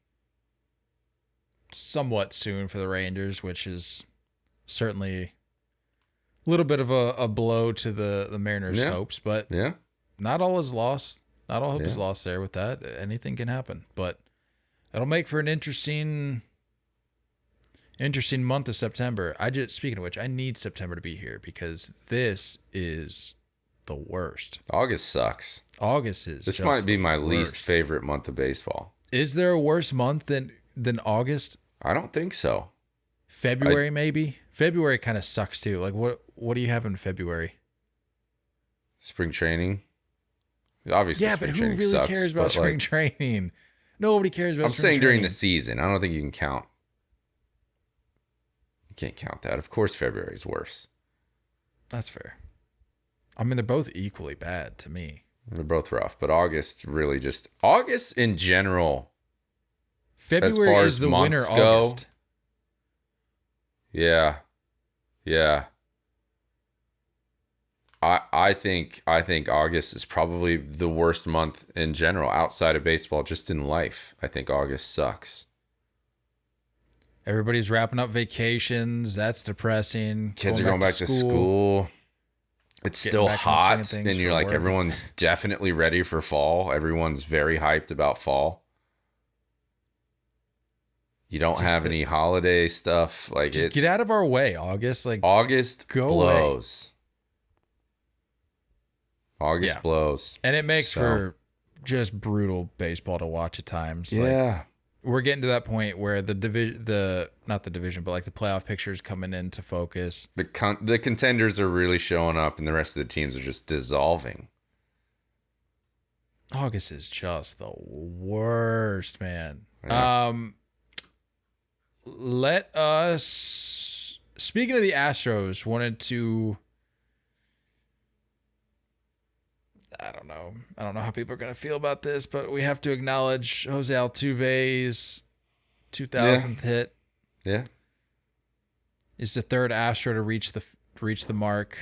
somewhat soon for the Rangers, which is certainly a little bit of a blow to the Mariners' hopes, but not all is lost. Not all hope is lost there with that. Anything can happen, but it'll make for an interesting month of September. Speaking of which, I need September to be here because this is the worst. August sucks. This might be my least favorite month of baseball. Is there a worse month than August? I don't think so. February maybe. February kind of sucks too. Like what do you have in February? Spring training. Obviously, yeah, but who really cares about spring training? Nobody cares about. I'm saying during the season. I don't think you can count. Can't count that. Of course, February is worse. That's fair. I mean, they're both equally bad to me. They're both rough, but August in general. February is the winter August. Yeah. Yeah. I think August is probably the worst month in general outside of baseball, just in life. I think August sucks. Everybody's wrapping up vacations. That's depressing. Kids are going back to school. It's still hot, and you're like, everyone's definitely ready for fall. Everyone's very hyped about fall. You don't have any holiday stuff. Like, just get out of our way, August. Like, August blows. August blows. And it makes for just brutal baseball to watch at times. Yeah. Like, we're getting to that point where not the division, but like the playoff pictures coming into focus. The contenders are really showing up, and the rest of the teams are just dissolving. August is just the worst, man. Yeah. Let us, speaking of the Astros, wanted to, I don't know how people are going to feel about this, but we have to acknowledge Jose Altuve's 2000th hit. Yeah. He's the third Astro to reach the mark.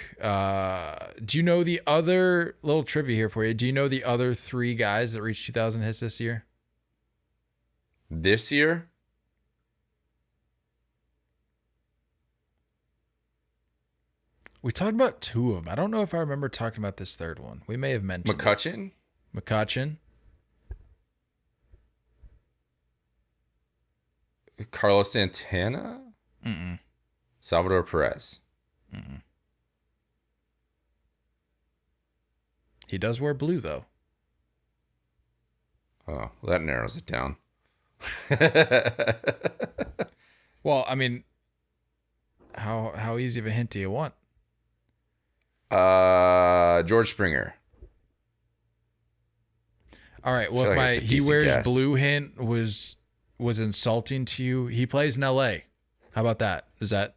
Do you know the other little trivia here for you? Do you know the other three guys that reached 2,000 hits this year? This year? We talked about two of them. I don't know if I remember talking about this third one. We may have mentioned McCutchen. Carlos Santana? Mm-mm. Salvador Perez? Mm-mm. He does wear blue, though. Oh, well, that narrows it down. Well, I mean, how easy of a hint do you want? George Springer. All right. Well, if like my he wears guess. blue hint was insulting to you, he plays in L.A. How about that? Does that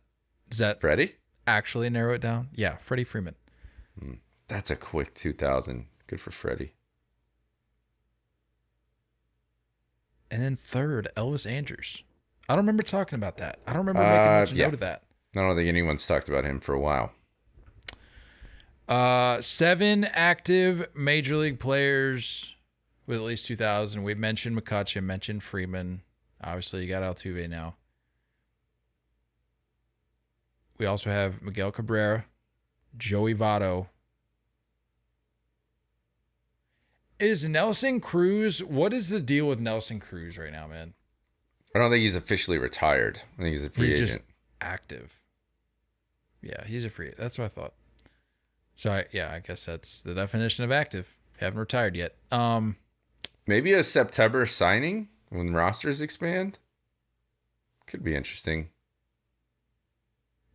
Freddie? actually narrow it down? Yeah, Freddie Freeman. That's a quick 2,000. Good for Freddie. And then third, Elvis Andrews. I don't remember talking about that. I don't remember making much note of that. I don't think anyone's talked about him for a while. 7 active major league players with at least 2,000. We've mentioned McCutchen, mentioned Freeman. Obviously, you got Altuve now. We also have Miguel Cabrera, Joey Votto. Is Nelson Cruz? What is the deal with Nelson Cruz right now, man? I don't think he's officially retired. I think he's a free agent. Just active. Yeah, he's a free. That's what I thought. So I guess that's the definition of active. Haven't retired yet. Maybe a September signing when rosters expand. Could be interesting.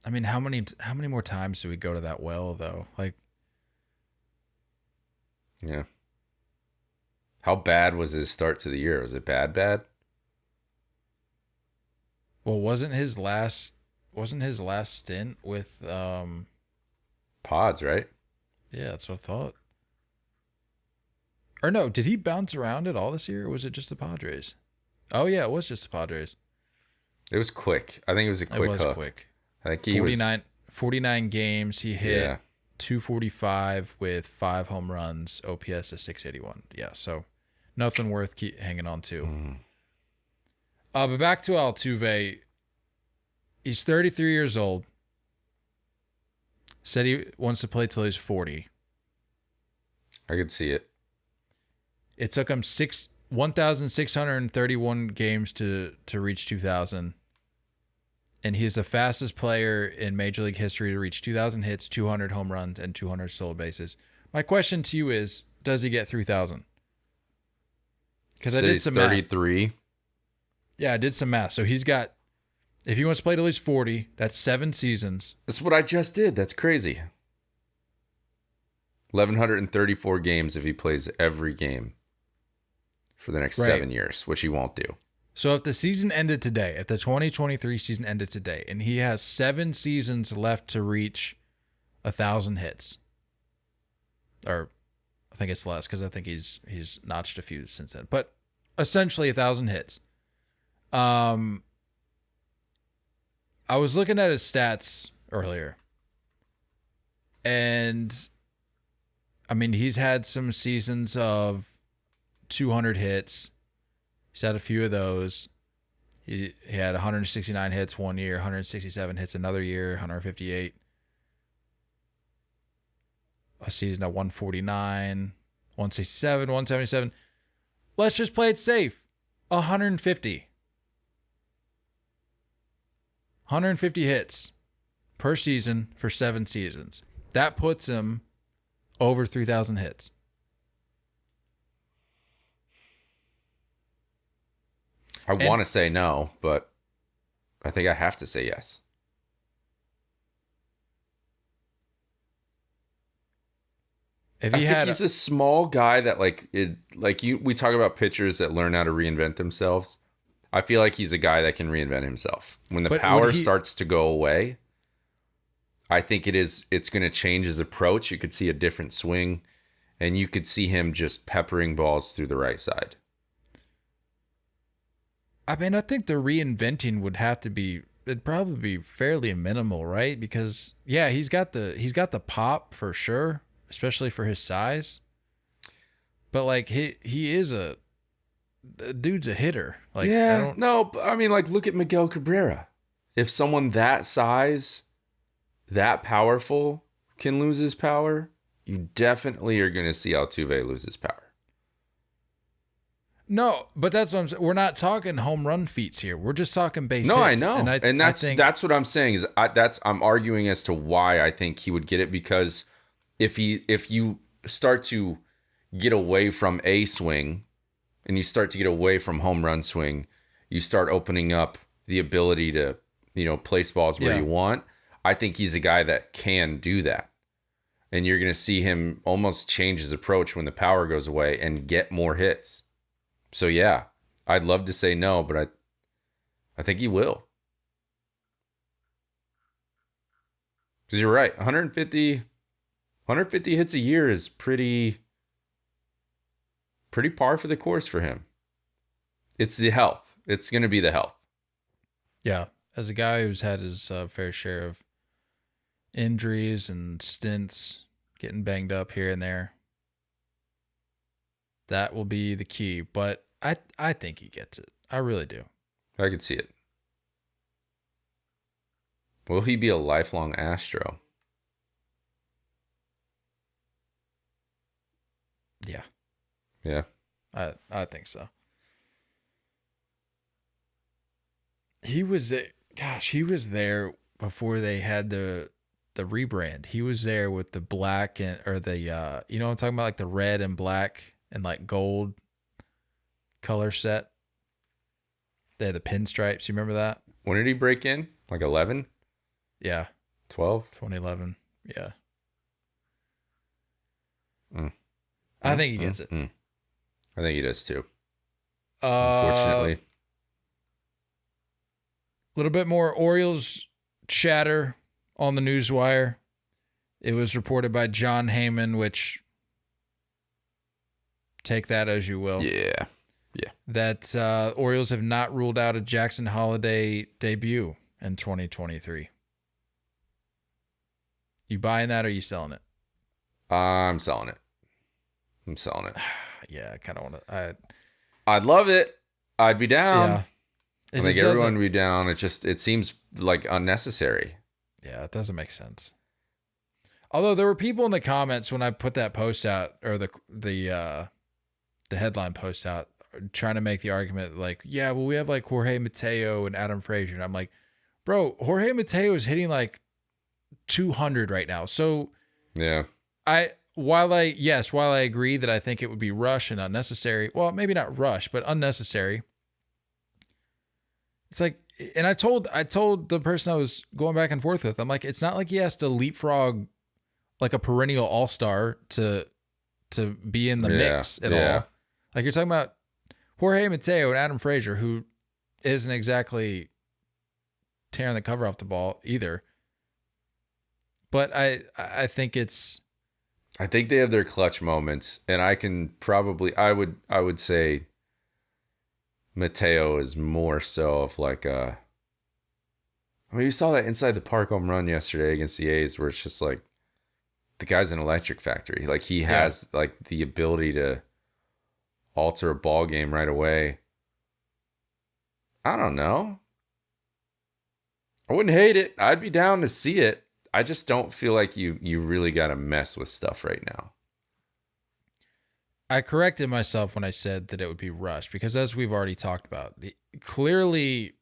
I mean, how many more times do we go to that well though? Like, yeah. How bad was his start to the year? Was it bad? Well, wasn't his last stint with Pods, right? Yeah, that's what I thought. Or no, did he bounce around at all this year, or was it just the Padres? Oh yeah, it was just the Padres. It was quick. I think it was a quick hook. Quick. I think he 49 games. He hit 245 with 5 home runs, OPS of 681. Yeah, so nothing worth keep hanging on to. But back to Altuve. He's 33 years old. Said he wants to play till he's 40. I could see it. It took him 1,631 games to reach 2,000. And he's the fastest player in Major League history to reach 2,000 hits, 200 home runs, and 200 stolen bases. My question to you is, does he get 3,000? Because I did some math. 33. Yeah, I did some math. So he's got, if he wants to play till he's 40, that's 7 seasons. That's what I just did. That's crazy. 1,134 games if he plays every game for the next 7 years, which he won't do. So if the season ended today, if the 2023 season ended today, and he has 7 seasons left to reach 1,000 hits, or I think it's less because I think he's notched a few since then, but essentially 1,000 hits. I was looking at his stats earlier, and I mean, he's had some seasons of 200 hits. He's had a few of those. He had 169 hits one year, 167 hits another year, 158. A season at 149, 167, 177. Let's just play it safe. 150. 150 hits per season for 7 seasons. That puts him over 3,000 hits. I want to say no, but I think I have to say yes. He's a small guy that we talk about pitchers that learn how to reinvent themselves. I feel like he's a guy that can reinvent himself. When the power starts to go away, I think it's going to change his approach. You could see a different swing, and you could see him just peppering balls through the right side. I mean, I think the reinventing would have to be, it'd probably be fairly minimal, right? Because yeah, he's got the pop for sure, especially for his size. But like he is the dude's a hitter. Like, look at Miguel Cabrera. If someone that size, that powerful can lose his power, you definitely are going to see Altuve lose his power. No, but that's what I'm saying. We're not talking home run feats here. We're just talking base hits. I know. And that's what I'm saying is I'm arguing as to why I think he would get it, because if you start to get away from a swing and you start to get away from home run swing, you start opening up the ability to, place balls where you want. I think he's a guy that can do that. And you're going to see him almost change his approach when the power goes away and get more hits. So yeah, I'd love to say no, but I think he will. Because you're right, 150 hits a year is pretty par for the course for him. It's the health. It's going to be the health. Yeah, as a guy who's had his fair share of injuries and stints, getting banged up here and there, that will be the key. But I think he gets it. I really do. I could see it. Will he be a lifelong Astro? Yeah. Yeah. I think so. He was there before they had the rebrand. He was there with the black what I'm talking about, like the red and black and like gold color set. They had the pinstripes. You remember that? When did he break in? Like 11? Yeah. 12? 2011. Yeah. I think he gets it. I think he does too. Unfortunately. A little bit more Orioles chatter on the newswire. It was reported by John Heyman, which take that as you will. Yeah. That Orioles have not ruled out a Jackson Holliday debut in 2023. You buying that or are you selling it? I'm selling it. Yeah, I kind of want to. I'd love it. I'd be down. Yeah. I think everyone would be down. It seems like unnecessary. Yeah, it doesn't make sense. Although there were people in the comments when I put that post out, or the headline post out, trying to make the argument like, yeah, well, we have like Jorge Mateo and Adam Frazier. And I'm like, bro, Jorge Mateo is hitting like 200 right now. So yeah, while I agree that I think it would be rush and unnecessary, well, maybe not rush, but unnecessary. It's like, and I told the person I was going back and forth with, I'm like, it's not like he has to leapfrog like a perennial all-star to be in the mix at all. Like, you're talking about Jorge Mateo and Adam Frazier, who isn't exactly tearing the cover off the ball either. But I think they have their clutch moments, and I would say Mateo is more so of like a I mean, you saw that inside the park home run yesterday against the A's where it's just like the guy's an electric factory. Like he has like the ability to alter a ball game right away. I don't know. I wouldn't hate it. I'd be down to see it. I just don't feel like you really got to mess with stuff right now. I corrected myself when I said that it would be rushed because, as we've already talked about, clearly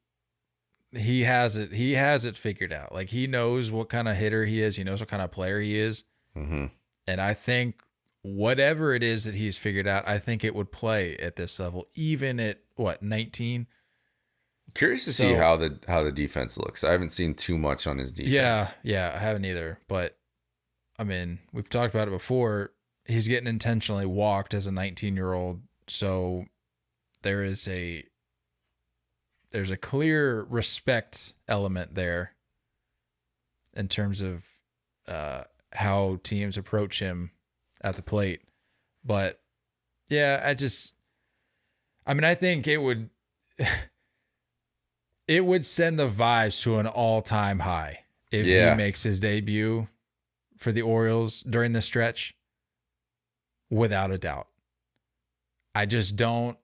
he has it figured out. Like he knows what kind of hitter he is. He knows what kind of player he is. Mm-hmm. And I think whatever it is that he's figured out, I think it would play at this level, even at 19. Curious to see how the defense looks. I haven't seen too much on his defense. Yeah, I haven't either. But I mean, we've talked about it before. He's getting intentionally walked as a 19-year-old, so there's a clear respect element there in terms of how teams approach him at the plate. But yeah, I think it would it would send the vibes to an all-time high if he makes his debut for the Orioles during the stretch. Without a doubt. I just don't.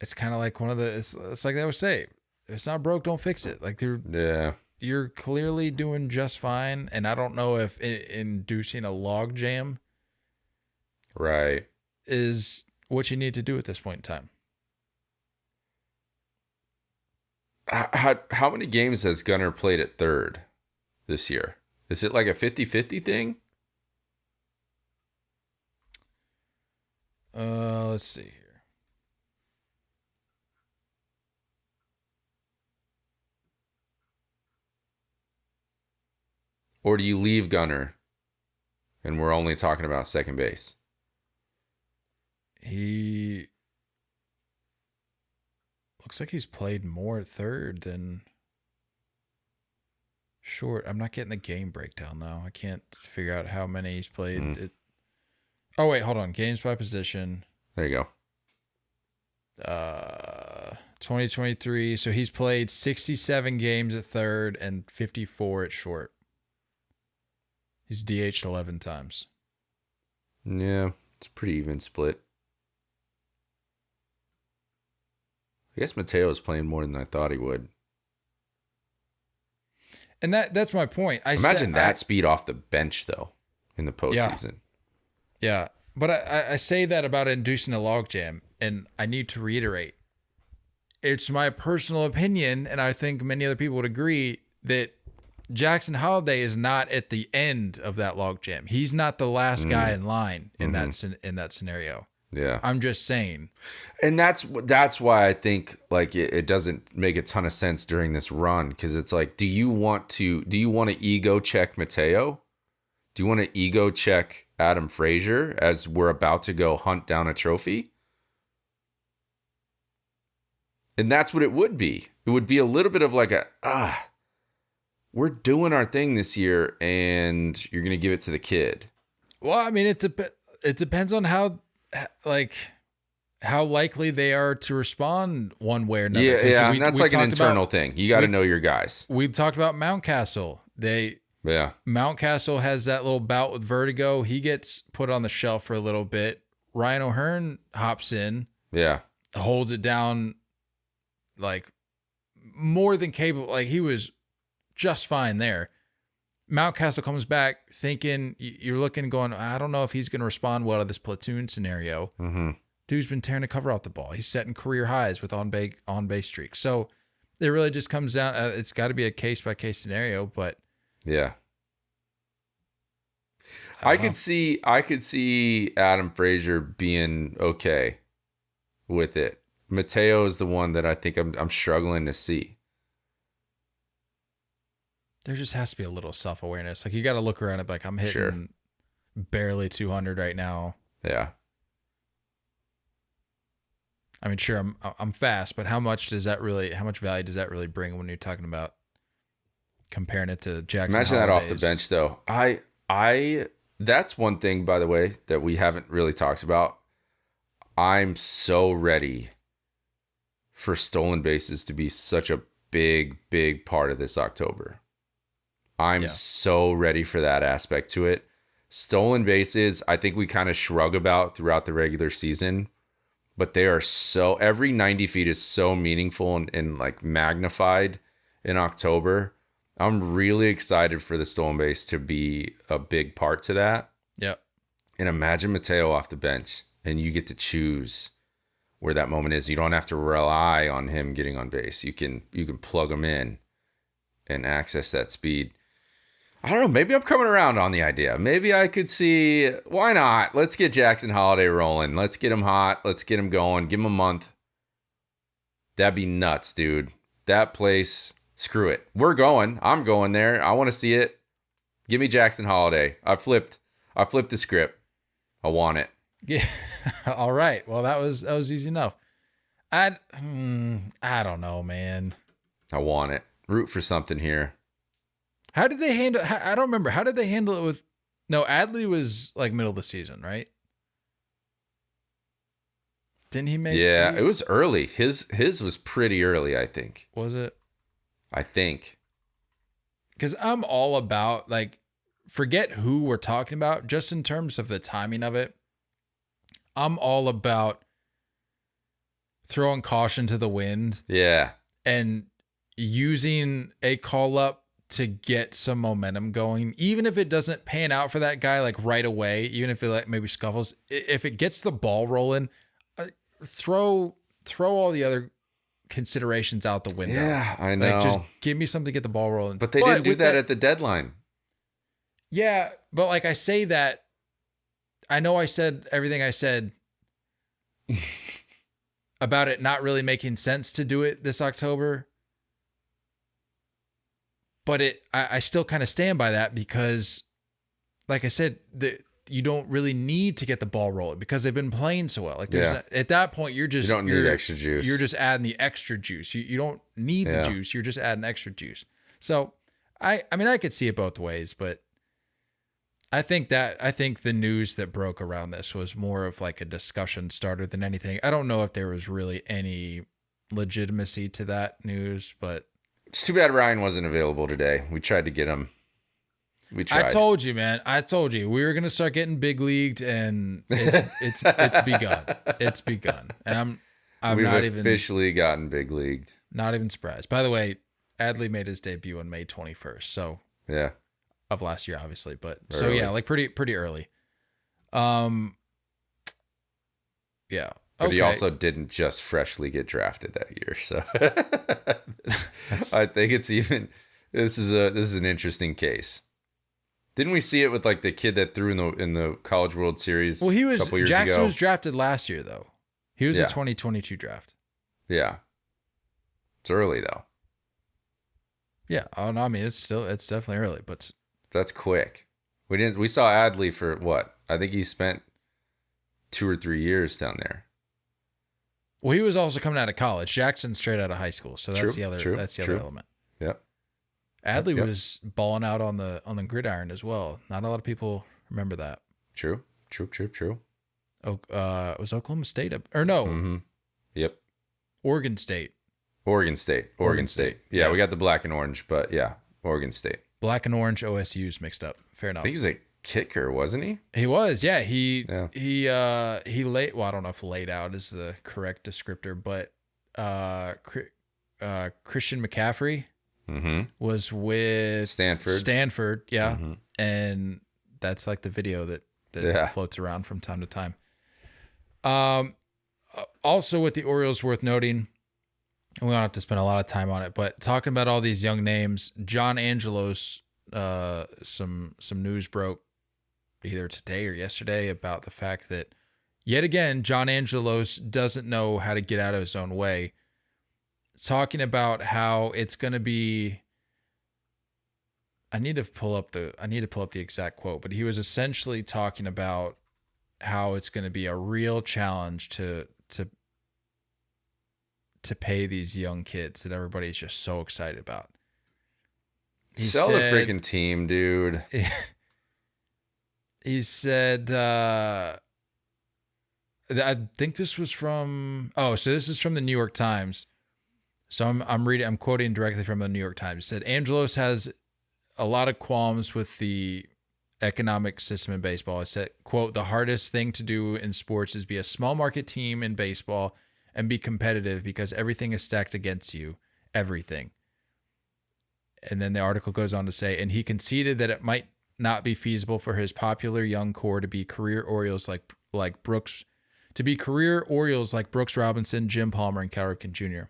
It's kind of like it's like they would say, if it's not broke, don't fix it. Like you're clearly doing just fine. And I don't know if inducing a log jam is what you need to do at this point in time. How many games has Gunnar played at third this year? Is it like a 50-50 thing? Let's see here. Or do you leave Gunnar and we're only talking about second base? He looks like he's played more at third than short. I'm not getting the game breakdown though. I can't figure out how many he's played. Oh, wait, hold on. Games by position. There you go. 2023. So he's played 67 games at third and 54 at short. He's DH'd 11 times. Yeah, it's a pretty even split. I guess Mateo is playing more than I thought he would. And that's my point. Imagine that speed off the bench, though, in the postseason. Yeah, but I say that about inducing a logjam, and I need to reiterate. It's my personal opinion, and I think many other people would agree, that Jackson Holliday is not at the end of that logjam. He's not the last guy in line in that scenario. Yeah, I'm just saying. And that's why I think like it doesn't make a ton of sense during this run, because it's like, do you want to ego check Mateo? Do you want to ego check Adam Frazier as we're about to go hunt down a trophy? And that's what it would be. It would be a little bit of like we're doing our thing this year and you're going to give it to the kid. Well, I mean, it depends on how likely they are to respond one way or another. Yeah, and that's like an internal thing. You got to know your guys. We talked about Mountcastle. Mountcastle has that little bout with vertigo. He gets put on the shelf for a little bit. Ryan O'Hearn hops in. Yeah. Holds it down like more than capable. Like he was just fine there. Mountcastle comes back thinking, you're looking going, I don't know if he's going to respond well to this platoon scenario. Mm-hmm. Dude's been tearing the cover off the ball. He's setting career highs with on-base streaks. So it really just comes down, it's got to be a case-by-case scenario, but yeah. I could see Adam Frazier being okay with it. Mateo is the one that I think I'm struggling to see. There just has to be a little self-awareness. Like you got to look around and be like, I'm hitting barely 200 right now. Yeah. I mean, sure, I'm fast, but how much value does that really bring when you're talking about comparing it to Jackson Imagine Holliday's? that off the bench, though. That's one thing, by the way, that we haven't really talked about. I'm so ready for stolen bases to be such a big part of this October. I'm so ready for that aspect to it. Stolen bases, I think we kind of shrug about throughout the regular season, but they are so, every 90 feet is so meaningful and like magnified in October. I'm really excited for the stolen base to be a big part to that. Yep. And imagine Mateo off the bench and you get to choose where that moment is. You don't have to rely on him getting on base. You can plug him in and access that speed. I don't know. Maybe I'm coming around on the idea. Maybe I could see, why not? Let's get Jackson Holliday rolling. Let's get him hot. Let's get him going. Give him a month. That'd be nuts, dude. That place, screw it. We're going. I'm going there. I want to see it. Give me Jackson Holliday. I flipped the script. I want it. Yeah. All right. Well, that was easy enough. I don't know, man. I want it. Root for something here. How did they handle? I don't remember. How did they handle it with? No, Adley was like middle of the season, right? Didn't he make? Yeah, it was early. His was pretty early, I think. Was it? I think. Because I'm all about, like, forget who we're talking about, just in terms of the timing of it. I'm all about throwing caution to the wind. Yeah. And using a call up to get some momentum going, even if it doesn't pan out for that guy like right away, even if it like maybe scuffles, if it gets the ball rolling, throw all the other considerations out the window. Yeah, I know. Like, just give me something to get the ball rolling. But they didn't do that at the deadline. Yeah, but like I say that, I know I said everything I said about it not really making sense to do it this October. But I still kind of stand by that because, like I said, you don't really need to get the ball rolling because they've been playing so well. Like at that point, you don't need extra juice. You're just adding the extra juice. You don't need the juice. You're just adding extra juice. So I mean, I could see it both ways, but I think the news that broke around this was more of like a discussion starter than anything. I don't know if there was really any legitimacy to that news, but. It's too bad Ryan wasn't available today. We tried to get him. We tried. I told you, man. I told you we were gonna start getting big leagued, and it's begun. It's begun, and We've not even officially gotten big leagued. Not even surprised. By the way, Adley made his debut on May 21st. So of last year, obviously, but early. So yeah, like pretty early. Yeah. But he also didn't just freshly get drafted that year, so I think it's even. This is an interesting case. Didn't we see it with like the kid that threw in the College World Series? Well, he was a couple years Jackson ago? Was drafted last year though. He was a 2022 draft. Yeah, it's early though. Yeah. Oh no, I mean it's definitely early, but that's quick. We saw Adley for what? I think he spent 2 or 3 years down there. Well, he was also coming out of college. Jackson's straight out of high school, so that's the other element. Yep. Adley was balling out on the gridiron as well. Not a lot of people remember that. True. Oh, was Oklahoma State or no? Mm-hmm. Yep. Oregon State. Yeah, we got the black and orange, but yeah, Oregon State. Black and orange OSU's mixed up. Fair enough. I think he was a kicker, wasn't he? He was, yeah. He laid. Well, I don't know if laid out is the correct descriptor, but Christian McCaffrey was with Stanford, yeah, and that's like the video that floats around from time to time. Also with the Orioles, worth noting, and we don't have to spend a lot of time on it, but talking about all these young names, John Angelos, some news broke either today or yesterday about the fact that yet again, John Angelos doesn't know how to get out of his own way. Talking about how it's going to be, I need to pull up the exact quote, but he was essentially talking about how it's going to be a real challenge to pay these young kids that everybody's just so excited about. Sell the freaking team, dude. He said, I think this was from, so this is from the New York Times. So I'm quoting directly from the New York Times. It said Angelos has a lot of qualms with the economic system in baseball. It said, quote, the hardest thing to do in sports is be a small market team in baseball and be competitive because everything is stacked against you. Everything. And then the article goes on to say, and he conceded that it might not be feasible for his popular young core to be career Orioles like Brooks Robinson, Jim Palmer, and Cal Ripken Jr.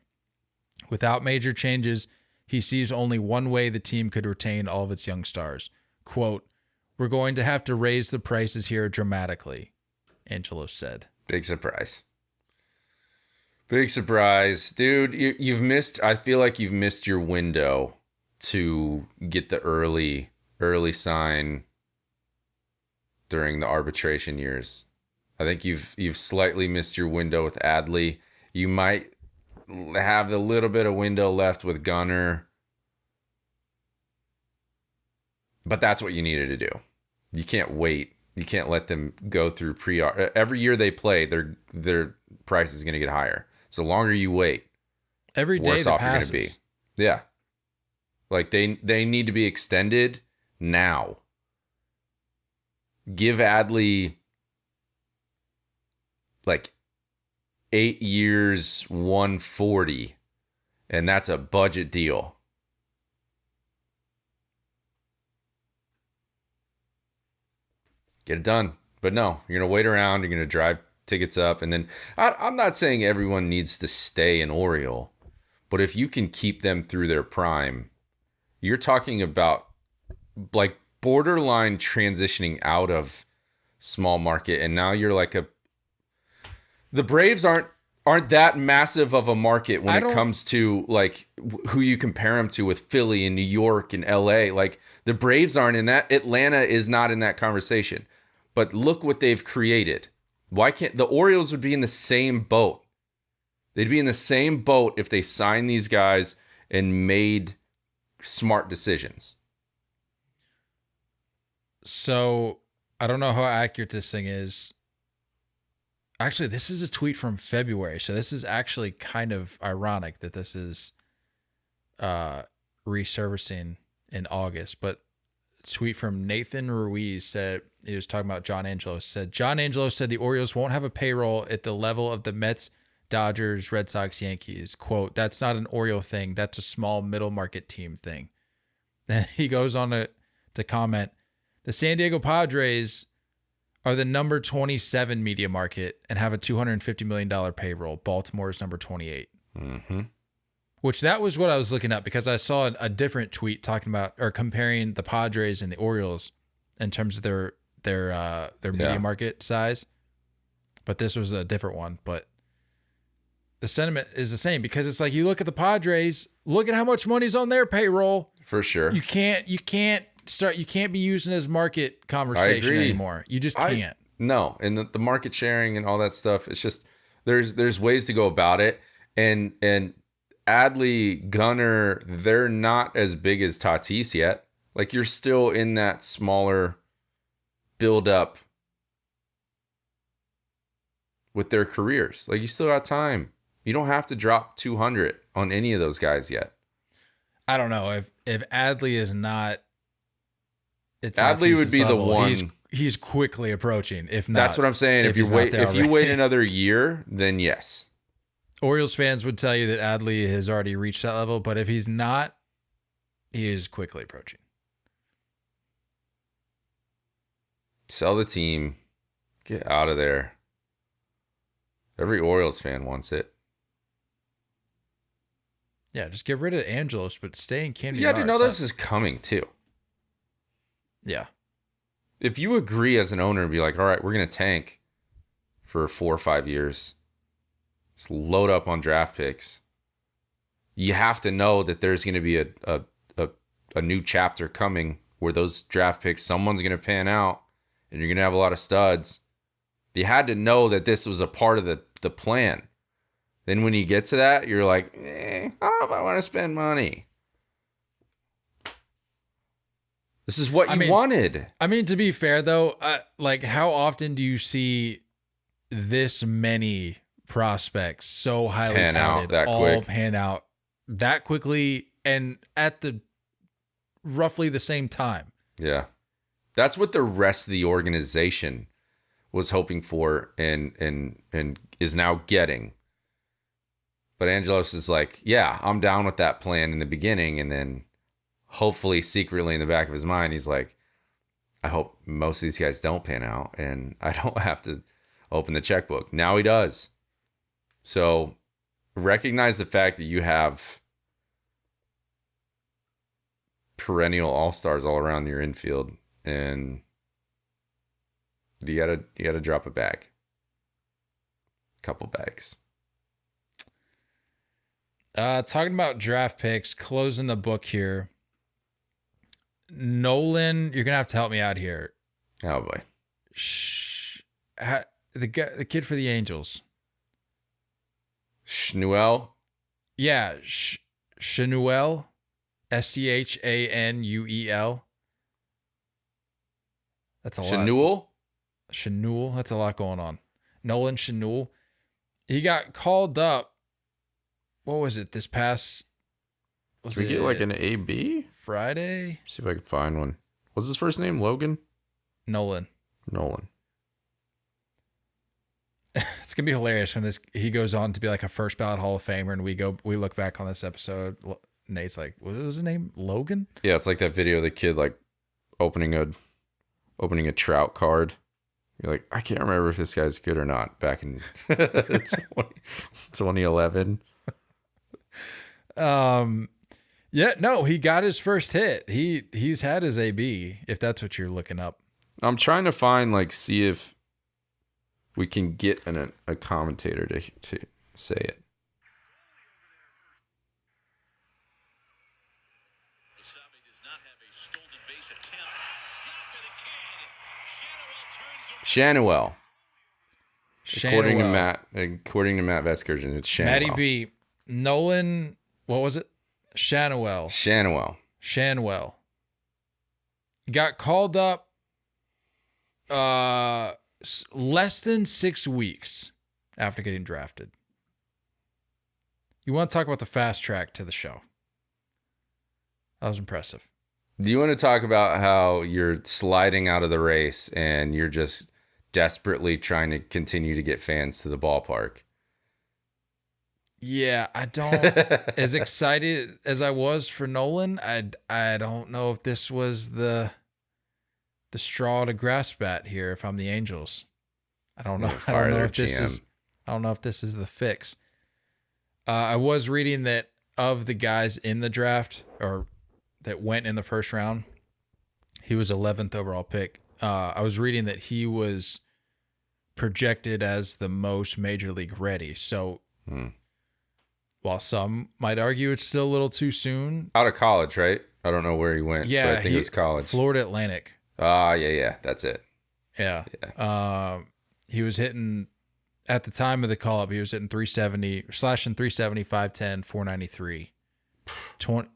Without major changes, he sees only one way the team could retain all of its young stars. Quote, we're going to have to raise the prices here dramatically, Angelos said. Big surprise. Big surprise. Dude, you've missed, I feel like you've missed your window to get the early sign during the arbitration years. I think you've slightly missed your window with Adley. You might have a little bit of window left with Gunnar. But that's what you needed to do. You can't wait. You can't let them go through every year they play, their price is going to get higher. So the longer you wait, every day worse that off passes. you're going to be. Yeah. Like they need to be extended now. Give Adley like 8 years, 140, and that's a budget deal. Get it done. But no, you're going to wait around. You're going to drive tickets up. And then I'm not saying everyone needs to stay an Oriole, but if you can keep them through their prime, you're talking about like borderline transitioning out of small market. And now you're like the Braves aren't that massive of a market when it comes to like who you compare them to with Philly and New York and LA. Like the Braves aren't in that. Atlanta is not in that conversation. But look what they've created. Why can't the Orioles would be in the same boat? They'd be in the same boat if they signed these guys and made smart decisions. So I don't know how accurate this thing is. Actually, this is a tweet from February. So this is actually kind of ironic that this is resurfacing in August. But a tweet from Nathan Ruiz said, he was talking about John Angelos, said, John Angelos said the Orioles won't have a payroll at the level of the Mets, Dodgers, Red Sox, Yankees. Quote, that's not an Oriole thing. That's a small middle market team thing. Then he goes on to comment, the San Diego Padres are the number 27 media market and have a $250 million payroll. Baltimore is number 28. Mm-hmm. Which that was what I was looking at because I saw a different tweet talking about or comparing the Padres and the Orioles in terms of their media market size. But this was a different one. But the sentiment is the same because it's like you look at the Padres, look at how much money's on their payroll. For sure. You can't be using as market conversation anymore. You just can't. No, and the market sharing and all that stuff, it's just there's ways to go about it. And Adley, Gunnar, they're not as big as Tatis yet. Like you're still in that smaller build up with their careers. Like you still got time. You don't have to drop 200 on any of those guys yet. I don't know if Adley is not. Adley would be level, the one. He's quickly approaching. If not, that's what I'm saying. If you wait another year, then yes. Orioles fans would tell you that Adley has already reached that level, but if he's not, he is quickly approaching. Sell the team. Get out of there. Every Orioles fan wants it. Yeah, just get rid of Angelos, but stay in Camden. You got to know this is coming too. Yeah. If you agree as an owner and be like, all right, we're going to tank for 4 or 5 years, just load up on draft picks. You have to know that there's going to be a new chapter coming where those draft picks, someone's going to pan out and you're going to have a lot of studs. You had to know that this was a part of the plan. Then when you get to that, you're like, I don't know if I want to spend money. This is what you wanted. I mean, to be fair, though, like how often do you see this many prospects so highly touted all pan out that quickly and at the roughly the same time. Yeah. That's what the rest of the organization was hoping for and is now getting. But Angelos is like, yeah, I'm down with that plan in the beginning. And then hopefully secretly in the back of his mind, he's like, I hope most of these guys don't pan out and I don't have to open the checkbook. Now he does. So recognize the fact that you have perennial all-stars all around your infield, and you gotta drop a bag. Couple bags. Talking about draft picks, closing the book here. Nolan, you're gonna have to help me out here. Oh boy. The kid for the Angels. Schanuel? Yeah, Schanuel. Schanuel. That's a lot. Schanuel. That's a lot going on. Nolan Schanuel. He got called up. What was it? This past. Did we get like an AB? Friday? See if I can find one. What's his first name? Logan? Nolan. It's gonna be hilarious when he goes on to be like a first ballot Hall of Famer, and we look back on this episode. Nate's like, what was his name? Logan? Yeah, it's like that video of the kid like opening a trout card. You're like, I can't remember if this guy's good or not. Back in 2011. Yeah, no, he got his first hit. He's had his AB, if that's what you're looking up. I'm trying to find see if we can get a commentator to say it. Schanuel. According to Matt Veskergen, it's Schanuel. Matty V. Nolan, what was it? Schanuel. He got called up less than 6 weeks after getting drafted. You want to talk about the fast track to the show? That was impressive. Do you want to talk about how you're sliding out of the race and you're just desperately trying to continue to get fans to the ballpark? Yeah, I don't. As excited as I was for Nolan, I don't know if this was the straw to grasp at here. If I'm the Angels, I don't know. I don't know if this is the fix. I was reading that of the guys in the draft or that went in the first round, he was 11th overall pick. I was reading that he was projected as the most major league ready. So while some might argue it's still a little too soon. Out of college, right? I don't know where he went. Yeah, but I think it was college. Florida Atlantic. Yeah. That's it. Yeah. He was hitting, at the time of the call-up, he was hitting 370, slashing 370, 510, 493.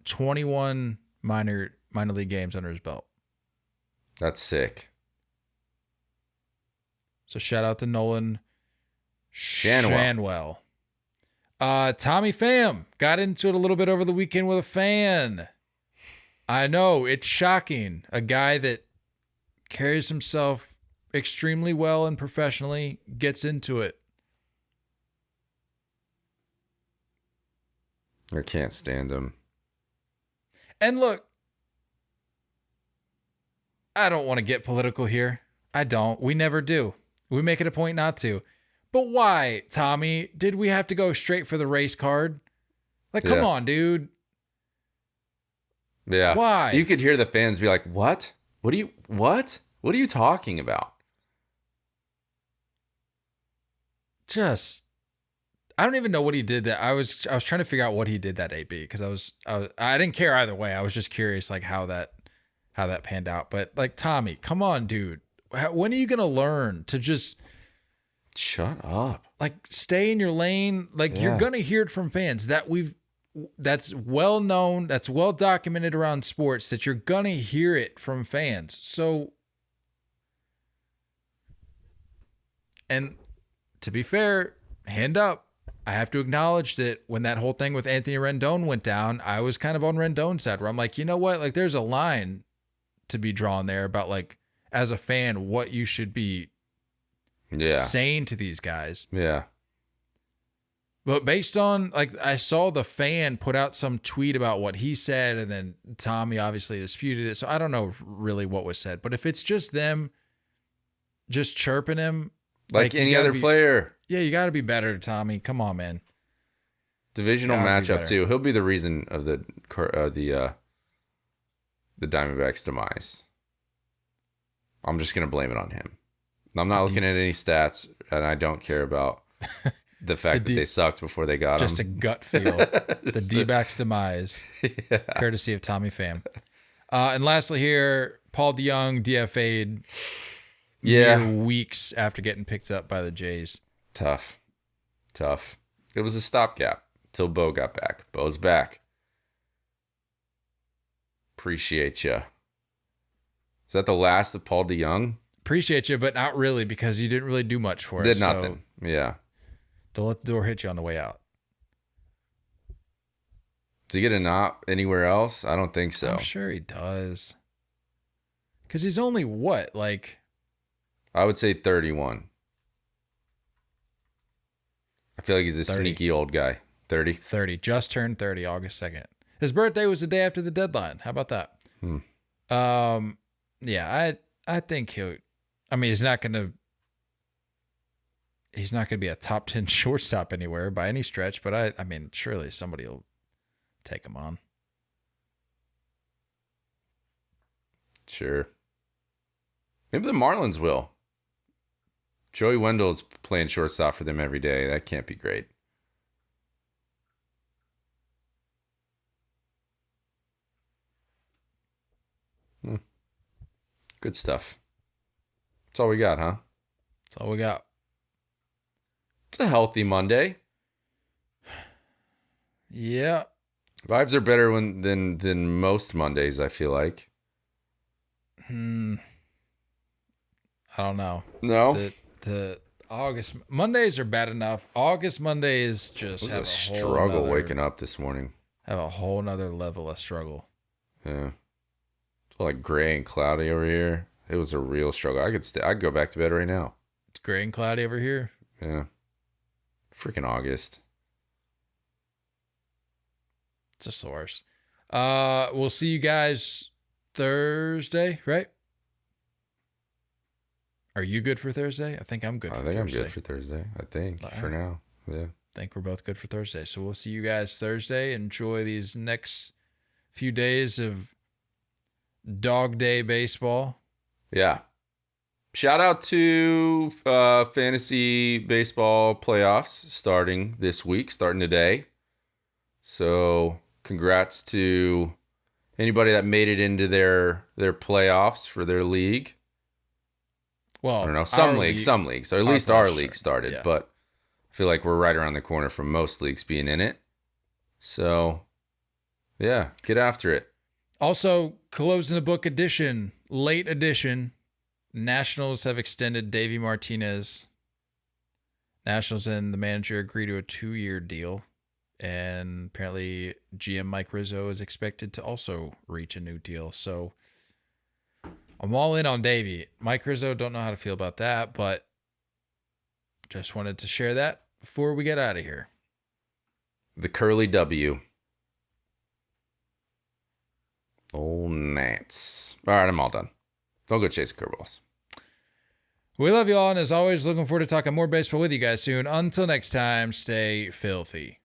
21 minor league games under his belt. That's sick. So shout out to Nolan Schanuel. Tommy Pham got into it a little bit over the weekend with a fan. I know, it's shocking. A guy that carries himself extremely well and professionally gets into it. I can't stand him. And look, I don't want to get political here. I don't. We never do. We make it a point not to. But why, Tommy, did we have to go straight for the race card? Like, come on, dude. Yeah. Why? You could hear the fans be like, what? What are you talking about? I don't even know what he did that. I was trying to figure out what he did that AB because I didn't care either way. I was just curious like how that panned out. But like, Tommy, come on, dude. When are you going to learn to just shut up? Like, stay in your lane. Like, you're going to hear it from fans that's well known, that's well documented around sports, that you're going to hear it from fans. So, and to be fair, hand up. I have to acknowledge that when that whole thing with Anthony Rendon went down, I was kind of on Rendon's side where I'm like, you know what? Like, there's a line to be drawn there about, like, as a fan, what you should be saying to these guys. Yeah. But based on, like, I saw the fan put out some tweet about what he said, and then Tommy obviously disputed it. So I don't know really what was said. But if it's just them just chirping him, like any other player. Yeah, you got to be better, Tommy. Come on, man. Divisional matchup too. He'll be the reason of the Diamondbacks' demise. I'm just gonna blame it on him. I'm not looking at any stats, and I don't care about the fact that they sucked before they got him. Just a gut feel. The D-backs' demise, courtesy of Tommy Pham. And lastly, here, Paul DeJong DFA'd. Mere weeks after getting picked up by the Jays. Tough. It was a stopgap till Bo got back. Bo's back. Appreciate you. Is that the last of Paul DeJong? Appreciate you, but not really, because you didn't really do much for us. Did nothing. Yeah. Don't let the door hit you on the way out. Does he get a knock anywhere else? I don't think so. I'm sure he does. Because he's only what? Like, I would say 31. I feel like he's a 30. sneaky old guy. 30? 30. Just turned 30, August 2nd. His birthday was the day after the deadline. How about that? Yeah, I think he's not gonna be a top 10 shortstop anywhere by any stretch, but I mean, surely somebody will take him on. Sure. Maybe the Marlins will. Joey Wendell's playing shortstop for them every day. That can't be great. Good stuff. That's all we got, huh? That's all we got. It's a healthy Monday. Yeah. Vibes are better than most Mondays, I feel like. I don't know. No? The August Mondays are bad enough. August Mondays just it was have a struggle waking up this morning. Have a whole nother level of struggle. Yeah. It's like gray and cloudy over here. It was a real struggle. I'd go back to bed right now. It's gray and cloudy over here. Yeah. Freaking August. It's just the worst. We'll see you guys Thursday, right? Are you good for Thursday? I think I'm good for Thursday. I'm good for Thursday. I think for now. Yeah. I think we're both good for Thursday. So we'll see you guys Thursday. Enjoy these next few days of Dog Day baseball. Yeah. Shout out to fantasy baseball playoffs starting this week, starting today. So congrats to anybody that made it into their playoffs for their league. Well, I don't know, some leagues, or at least our league started, yeah. But I feel like we're right around the corner from most leagues being in it. So, yeah, get after it. Also, closing the book edition, late edition, Nationals have extended Davey Martinez. Nationals and the manager agree to a 2-year deal. And apparently GM Mike Rizzo is expected to also reach a new deal. So I'm all in on Davey. Mike Rizzo, don't know how to feel about that, but just wanted to share that before we get out of here. The Curly W. Oh, Nats. All right, I'm all done. Don't go chasing curveballs. We love you all, and as always, looking forward to talking more baseball with you guys soon. Until next time, stay filthy.